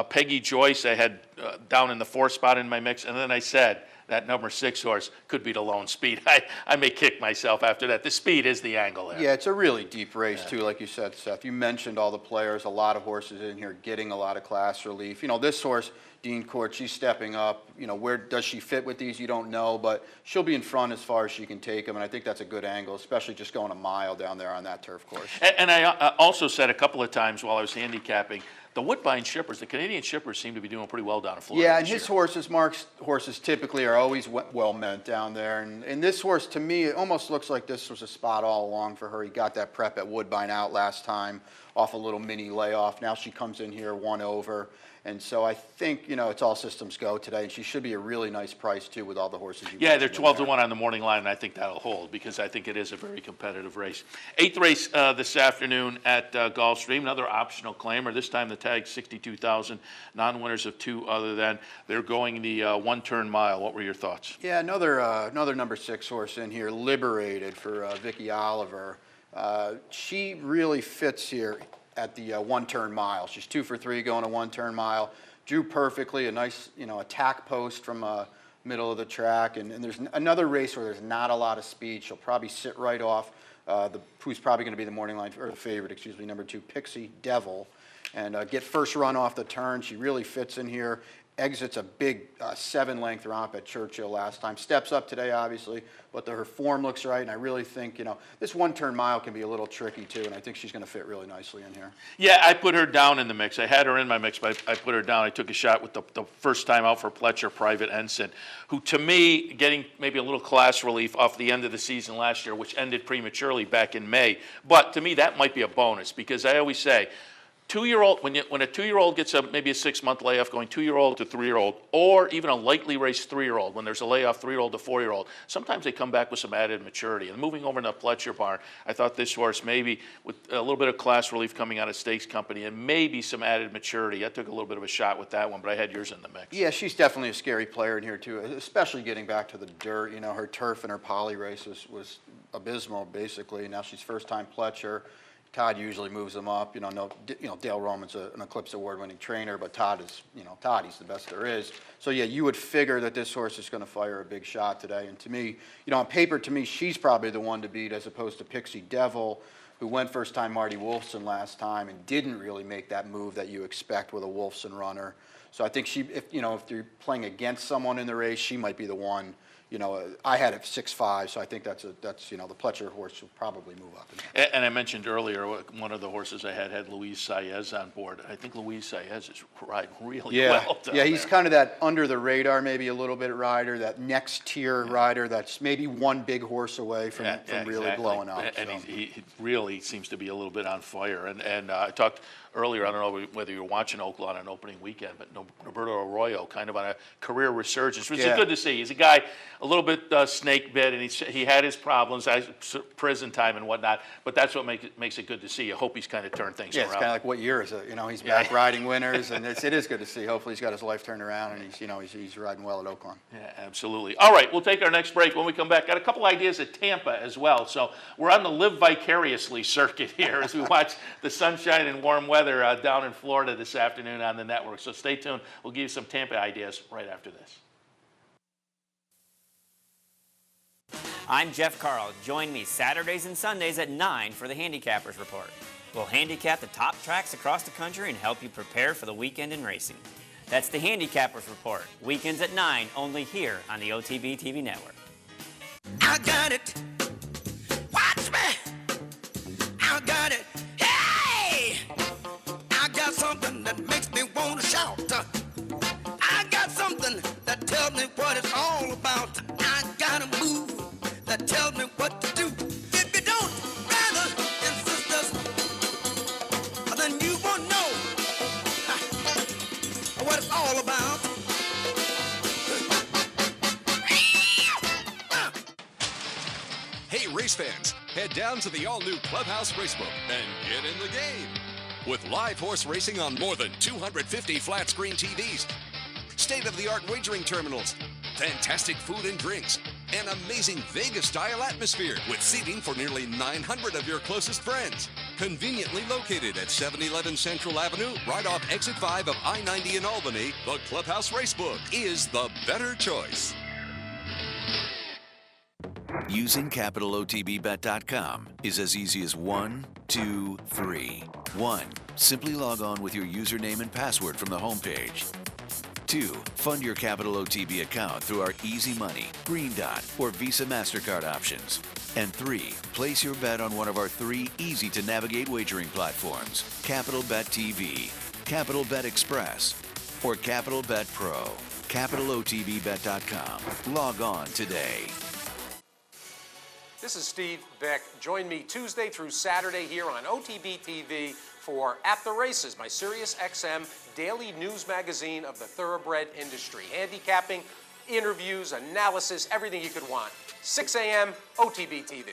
Peggy Joyce I had down in the 4th spot in my mix, and then I said, that number 6 horse could be the lone speed. I may kick myself after that. The speed is the angle there. Yeah, it's a really deep race, too, like you said, Seth. You mentioned all the players, a lot of horses in here getting a lot of class relief. This horse, Deanie Court, she's stepping up. Where does she fit with these? You don't know, but she'll be in front as far as she can take them, and I think that's a good angle, especially just going a mile down there on that turf course. And I also said a couple of times while I was handicapping, the Woodbine shippers, the Canadian shippers, seem to be doing pretty well down in Florida. Yeah, and his horses, Mark's horses, typically are always well meant down there. And this horse, to me, it almost looks like this was a spot all along for her. He got that prep at Woodbine out last time off a little mini layoff. Now she comes in here 1 over. And so I think, it's all systems go today. And she should be a really nice price, too, with all the horses you Yeah, they're 12 to 1 on the morning line, and I think that'll hold because I think it is a very competitive race. 8th race this afternoon at Gulfstream, another optional claimer. This time the tag 62,000, non-winners of 2 other than. They're going the 1-turn mile. What were your thoughts? Yeah, another number 6 horse in here, Liberated for Vicky Oliver. She really fits here at the 1-turn mile. She's 2 for 3 going a 1-turn mile. Drew perfectly, a nice, attack post from middle of the track. And there's another race where there's not a lot of speed. She'll probably sit right off who's probably going to be the morning line, or the favorite, excuse me, number 2, Pixie Devil. And get first run off the turn. She really fits in here. Exits a big 7-length romp at Churchill last time. Steps up today, obviously, but her form looks right, and I really think, this 1-turn mile can be a little tricky, too, and I think she's going to fit really nicely in here. Yeah, I put her down in the mix. I had her in my mix, but I put her down. I took a shot with the first time out for Pletcher, Private Ensign, who, to me, getting maybe a little class relief off the end of the season last year, which ended prematurely back in May. But to me, that might be a bonus, because I always say, 2-year-old, when a 2-year-old gets maybe a 6-month layoff going 2-year-old to 3-year-old, or even a lightly raced 3-year-old, when there's a layoff 3-year-old to 4-year-old, sometimes they come back with some added maturity. And moving over to the Pletcher barn, I thought this horse maybe with a little bit of class relief coming out of Stakes Company and maybe some added maturity. I took a little bit of a shot with that one, but I had yours in the mix. Yeah, she's definitely a scary player in here too, especially getting back to the dirt. Her turf and her poly race was abysmal basically. Now she's first-time Pletcher. Todd usually moves them up. Dale Roman's an Eclipse Award-winning trainer, but Todd is, he's the best there is. So yeah, you would figure that this horse is going to fire a big shot today. And to me, on paper, to me, she's probably the one to beat as opposed to Pixie Devil, who went first time Marty Wolfson last time and didn't really make that move that you expect with a Wolfson runner. So I think if you're playing against someone in the race, she might be the one. I had it 6-5, so I think that's the Pletcher horse will probably move up. And I mentioned earlier, one of the horses I had Luis Saez on board. I think Luis Saez is riding really well. Yeah, he's kind of that under the radar, maybe a little bit rider, that next tier rider that's maybe one big horse away from really blowing up. And he really seems to be a little bit on fire. And I talked earlier, I don't know whether you were watching Oakland on opening weekend, but Roberto Arroyo kind of on a career resurgence, which is good to see. He's a guy a little bit snake bit, and he had his problems, prison time and whatnot, but that's what makes it good to see. I hope he's kind of turned things around. Yeah, it's kind of like what year is it? He's back riding winners, and it is good to see. Hopefully he's got his life turned around, and he's riding well at Oakland. Yeah, absolutely. All right, we'll take our next break. When we come back, got a couple ideas at Tampa as well. So we're on the Live Vicariously circuit here as we watch the sunshine and warm weather down in Florida this afternoon on the network. So stay tuned. We'll give you some Tampa ideas right after this. I'm Jeff Carl. Join me Saturdays and Sundays at 9 for the Handicappers Report. We'll handicap the top tracks across the country and help you prepare for the weekend in racing. That's the Handicappers Report. Weekends at 9, only here on the OTB TV network. I got it. Watch me. I got it. Hey! I got something that makes me want to shout. I got something that tells me what it's all about. I got a move that tells me what to do. If you don't, brothers and sisters, then you won't know what it's all about. Hey, race fans, head down to the all-new Clubhouse Racebook and get in the game. With live horse racing on more than 250 flat-screen TVs, state-of-the-art wagering terminals, fantastic food and drinks, an amazing Vegas-style atmosphere with seating for nearly 900 of your closest friends. Conveniently located at 711 Central Avenue, right off Exit 5 of I-90 in Albany, the Clubhouse Racebook is the better choice. Using CapitalOTBBet.com is as easy as 1, 2, 3. 1. Simply log on with your username and password from the homepage. 2. Fund your Capital OTB account through our Easy Money, Green Dot, or Visa MasterCard options. And 3. Place your bet on one of our 3 easy-to-navigate wagering platforms, Capital Bet TV, Capital Bet Express, or Capital Bet Pro. CapitalOTBBet.com. Log on today. This is Steve Beck. Join me Tuesday through Saturday here on OTB TV for At the Races, my Sirius XM daily news magazine of the thoroughbred industry. Handicapping, interviews, analysis, everything you could want. 6 a.m., OTB TV.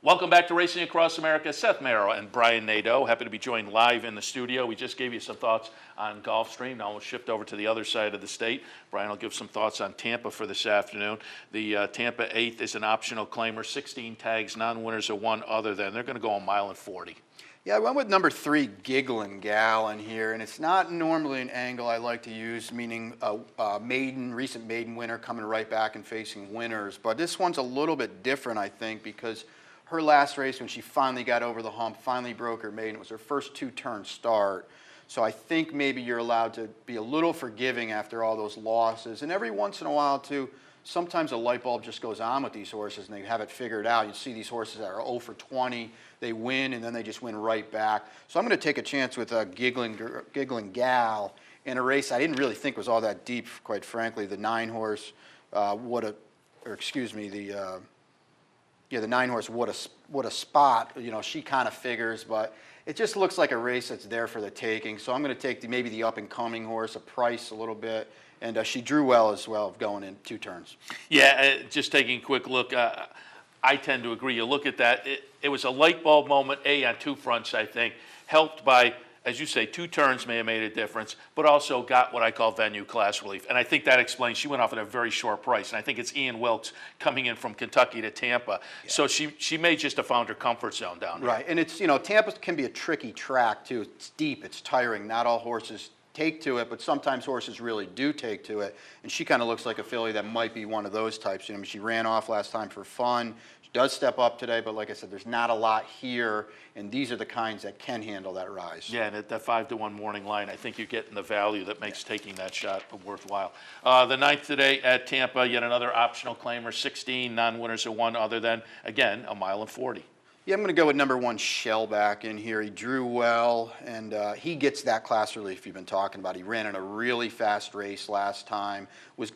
Welcome back to Racing Across America. Seth Merrow and Brian Nadeau. Happy to be joined live in the studio. We just gave you some thoughts on Gulfstream. Now we'll shift over to the other side of the state. Brian will give some thoughts on Tampa for this afternoon. The Tampa 8th is an optional claimer, 16 tags, non-winners of one other than. They're going to go a mile and 40. Yeah, I went with number 3, Giggling Gal in here, and it's not normally an angle I like to use, meaning a recent maiden winner coming right back and facing winners. But this one's a little bit different, I think, because her last race, when she finally got over the hump, finally broke her maiden, it was her first 2-turn start. So I think maybe you're allowed to be a little forgiving after all those losses. And every once in a while, too, sometimes a light bulb just goes on with these horses and they have it figured out. You see these horses that are 0 for 20, they win, and then they just win right back. So I'm going to take a chance with Giggling Gal in a race I didn't really think was all that deep, quite frankly. The 9-horse, the 9-horse, what a spot. You know, she kind of figures, but it just looks like a race that's there for the taking. So I'm going to take maybe the up-and-coming horse, a Price a little bit, and she drew well as well going in 2 turns. Yeah, just taking a quick look, I tend to agree. You look at that, it was a light bulb moment, on 2 fronts, I think, helped by, as you say, 2 turns may have made a difference, but also got what I call venue class relief. And I think that explains, she went off at a very short price. And I think it's Ian Wilkes coming in from Kentucky to Tampa. Yeah. So she may just have found her comfort zone down there. Right, and it's, Tampa can be a tricky track too. It's deep, it's tiring. Not all horses take to it, but sometimes horses really do take to it. And she kind of looks like a filly that might be one of those types. You know, she ran off last time for fun. She does step up today, but like I said, there's not a lot here, and these are the kinds that can handle that rise. Yeah, and at that 5-1 morning line, I think you're getting the value that makes taking that shot worthwhile. The 9th today at Tampa, yet another optional claimer, 16 non-winners of one, other than, again, a mile and 40. Yeah, I'm going to go with number 1, Shellback in here. He drew well, and he gets that class relief you've been talking about. He ran in a really fast race last time,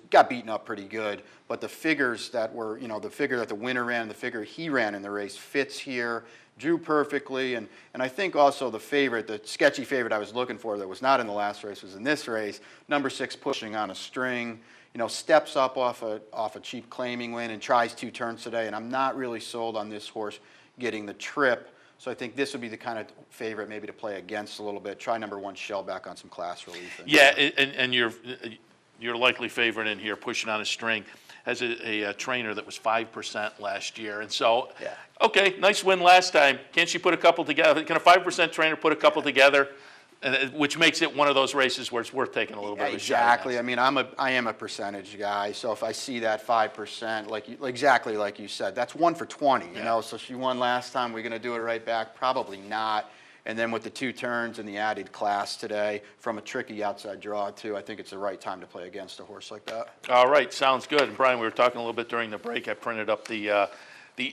got beaten up pretty good, but the figures that were, you know, the figure that the winner ran, the figure he ran in the race fits here, drew perfectly, and I think also the favorite, the sketchy favorite I was looking for that was not in the last race was in this race, number 6, Pushing on a String. You know, steps up off a cheap claiming win and tries 2 turns today, and I'm not really sold on this horse getting the trip. So I think this would be the kind of favorite maybe to play against a little bit. Try number 1, Shellback on some class relief. Yeah, and your likely favorite in here, Pushing on a String, has a trainer that was 5% last year. And so, yeah. Okay, nice win last time. Can't she put a couple together? Can a 5% trainer put a couple together? Which makes it one of those races where it's worth taking a little bit of a shot. Exactly. I mean, I am a percentage guy, so if I see that 5%, exactly like you said, that's 1 for 20. You know, so she won last time. We're going to do it right back? Probably not. And then with the 2 turns and the added class today from a tricky outside draw too, I think it's the right time to play against a horse like that. All right, sounds good. And Brian, we were talking a little bit during the break. I printed up the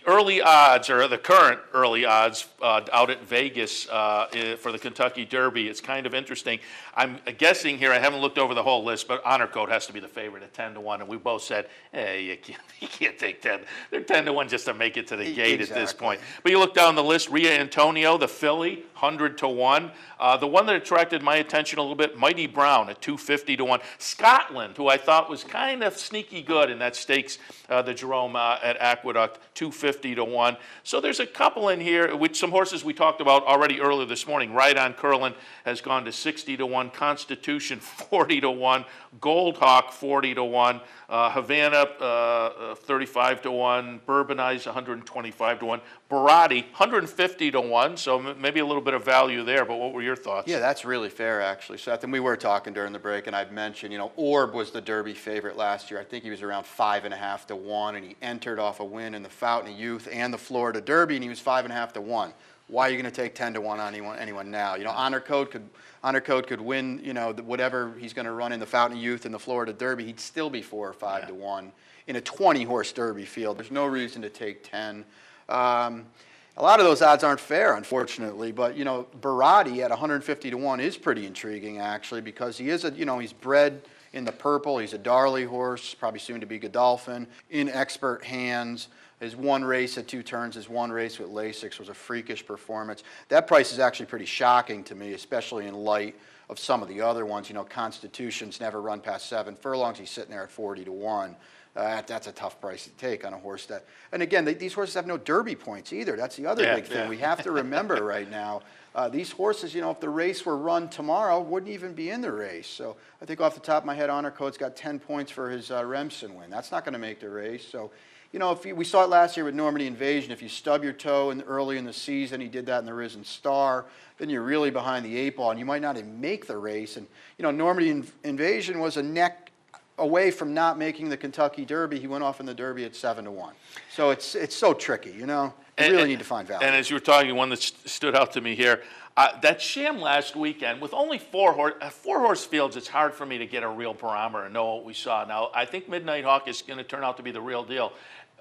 early odds, or the current early odds, out at Vegas for the Kentucky Derby. It's kind of interesting. I'm guessing here, I haven't looked over the whole list, but Honor Code has to be the favorite at 10-1, and we both said, hey, you can't take 10. They're 10-1 just to make it to the gate at this point. But you look down the list, Ria Antonio, the filly, 100-1. The one that attracted my attention a little bit, Mighty Brown at 250-1. Scotland, who I thought was kind of sneaky good in that stakes, the Jerome at Aqueduct, 250-1. So there's a couple in here, which some horses we talked about already earlier this morning. Right on Curlin has gone to 60-1. Constitution 40-1. Gold Hawk 40-1. Havana 35-1. Bourbonize 125-1. Barati 150-1. So maybe a little bit of value there. But what were your thoughts? Yeah, that's really fair actually, Seth. And we were talking during the break, and I've mentioned, you know, Orb was the Derby favorite last year. I think he was around 5.5-1, and he entered off a win in the Fountain of Youth and the Florida Derby, and he was 5.5-1. Why are you going to take 10-1 on anyone now? You know, Honor Code could win, you know, whatever he's going to run in the Fountain of Youth and the Florida Derby. He'd still be 4 or 5-1 in a 20-horse Derby field. There's no reason to take 10. A lot of those odds aren't fair, unfortunately, but, you know, Barati at 150-1 is pretty intriguing, actually, because he is he's bred in the purple. He's a Darley horse, probably soon to be Godolphin, in expert hands. His 1 race at 2 turns, his 1 race with Lasix was a freakish performance. That price is actually pretty shocking to me, especially in light of some of the other ones. You know, Constitution's never run past 7 furlongs. He's sitting there at 40-1. That's a tough price to take on a horse that, and again, these horses have no Derby points either. That's the other big thing we have to remember right now. These horses, you know, if the race were run tomorrow, wouldn't even be in the race. So I think off the top of my head, Honor Code's got 10 points for his Remsen win. That's not going to make the race. So, you know, we saw it last year with Normandy Invasion. If you stub your toe early in the season, he did that in the Risen Star, then you're really behind the 8 ball, and you might not even make the race. And, you know, Normandy Invasion was a neck away from not making the Kentucky Derby. He went off in the Derby at 7-1. So it's so tricky, you know. You really need to find value. And as you were talking, one that stood out to me here, that sham last weekend, with only 4 horse fields, it's hard for me to get a real barometer and know what we saw. Now, I think Midnight Hawk is going to turn out to be the real deal.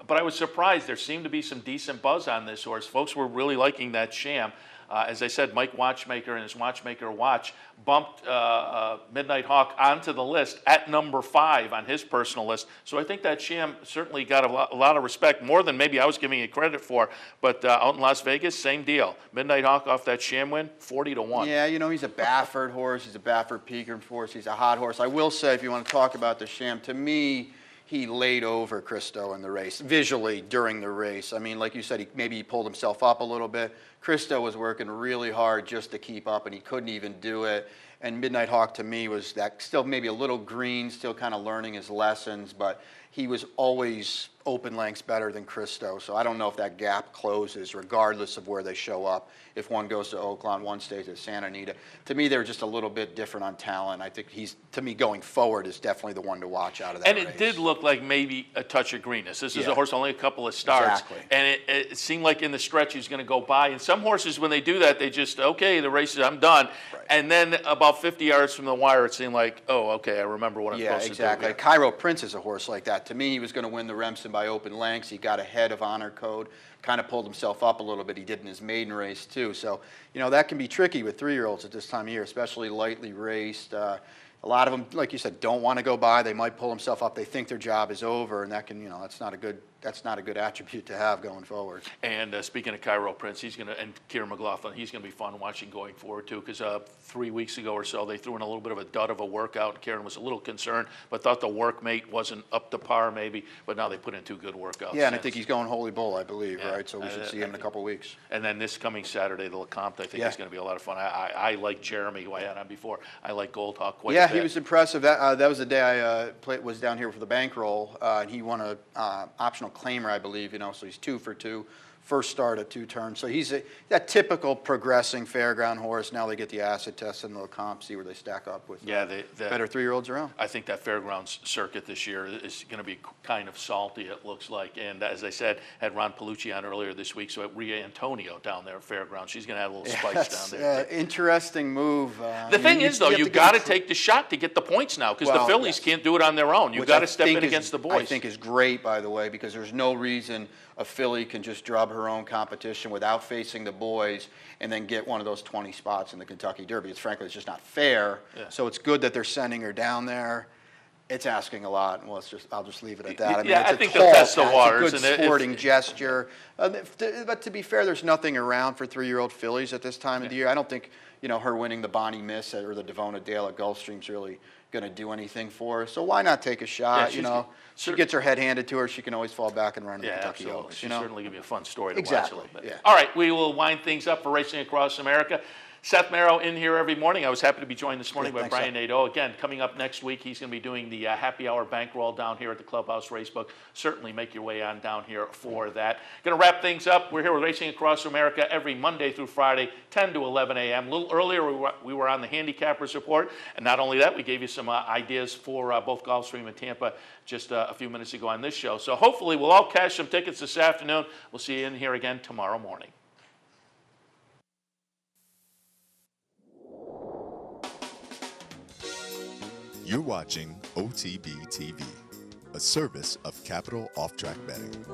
But I was surprised. There seemed to be some decent buzz on this horse. Folks were really liking that sham. As I said, Mike Watchmaker and his Watchmaker Watch bumped Midnight Hawk onto the list at number 5 on his personal list. So I think that sham certainly got a lot of respect, more than maybe I was giving it credit for. But out in Las Vegas, same deal. Midnight Hawk off that sham win, 40-1. Yeah, you know, he's a Baffert horse. He's a Baffert Peaker horse. He's a hot horse. I will say, if you want to talk about the sham, to me, he laid over Christo in the race, visually during the race. I mean, like you said, maybe he pulled himself up a little bit. Christo was working really hard just to keep up, and he couldn't even do it. And Midnight Hawk, to me, was that still maybe a little green, still kind of learning his lessons. But, he was always open lengths better than Cristo. So I don't know if that gap closes regardless of where they show up. If one goes to Oakland, one stays at Santa Anita. To me, they're just a little bit different on talent. I think he's, to me, going forward is definitely the one to watch out of that And race. it did look like maybe a touch of greenness. This is Yeah. a horse only a couple of starts. Exactly. And it seemed like in the stretch he's going to go by. And some horses, when they do that, they just, okay, the race is, I'm done. Right. And then about 50 yards from the wire, it seemed like, oh, okay, I remember what I'm Yeah, supposed exactly. to do. Cairo Prince is a horse like that. To me, he was going to win the Remsen by open lengths. He got ahead of Honor Code, kind of pulled himself up a little bit. He did in his maiden race, too. So, you know, that can be tricky with 3-year-olds at this time of year, especially lightly raced. A lot of them, like you said, don't want to go by. They might pull themselves up. They think their job is over, and that can, you know, that's not a good attribute to have going forward. And speaking of Cairo Prince, he's going to, and Kieran McLaughlin, he's going to be fun watching going forward too, because 3 weeks ago or so, they threw in a little bit of a dud of a workout. Kieran was a little concerned, but thought the workmate wasn't up to par maybe, but now they put in 2 good workouts. Yeah, and I think he's going Holy Bull, I believe, Yeah. right? So we should see him in a couple weeks. And then this coming Saturday, the Lecomte, I think is going to be a lot of fun. I like Jeremy, who I had on before. I like Goldhawk quite a bit. Yeah, he was impressive. That was the day I was down here for the bankroll, and he won a optional claimer, I believe. You know, so he's 2 for 2. First start at 2 turns. So he's that typical progressing fairground horse. Now they get the acid test and the comp, see where they stack up with better 3-year-olds around. I think that fairgrounds circuit this year is going to be kind of salty, it looks like. And as I said, had Ron Palucci on earlier this week, so at Ria Antonio down there at fairgrounds, she's going to have a little spice down there. Interesting move. The thing is, though, you've got to take the shot to get the points now, because the Phillies can't do it on their own. You've got to step in against the boys. I think is great, by the way, because there's no reason a filly can just drub her own competition without facing the boys and then get one of those 20 spots in the Kentucky Derby. It's frankly, it's just not fair. Yeah. So it's good that they're sending her down there. It's asking a lot. Well, I'll just leave it at that. I mean, I it's think a they'll tall test the pack. waters. It's a good sporting gesture. But to be fair, there's nothing around for 3-year-old fillies at this time of the year. I don't think, you know, her winning the Bonnie Miss or the Devona Dale at Gulfstream's really going to do anything for her. So why not take a shot? You know, she gets her head handed to her. She can always fall back and run to the Kentucky Oaks. She's certainly going to be a fun story to watch Exactly. a little bit. Yeah. All right, we will wind things up for Racing Across America. Seth Merrow in here every morning. I was happy to be joined this morning by thanks, Brian Nadeau. Again, coming up next week, he's going to be doing the happy hour bankroll down here at the Clubhouse Racebook. Certainly make your way on down here for that. Going to wrap things up. We're here with Racing Across America every Monday through Friday, 10 to 11 a.m. A little earlier, we were on the Handicappers Report. And not only that, we gave you some ideas for both Gulfstream and Tampa just a few minutes ago on this show. So hopefully we'll all cash some tickets this afternoon. We'll see you in here again tomorrow morning. You're watching OTB TV, a service of Capital Off Track Betting.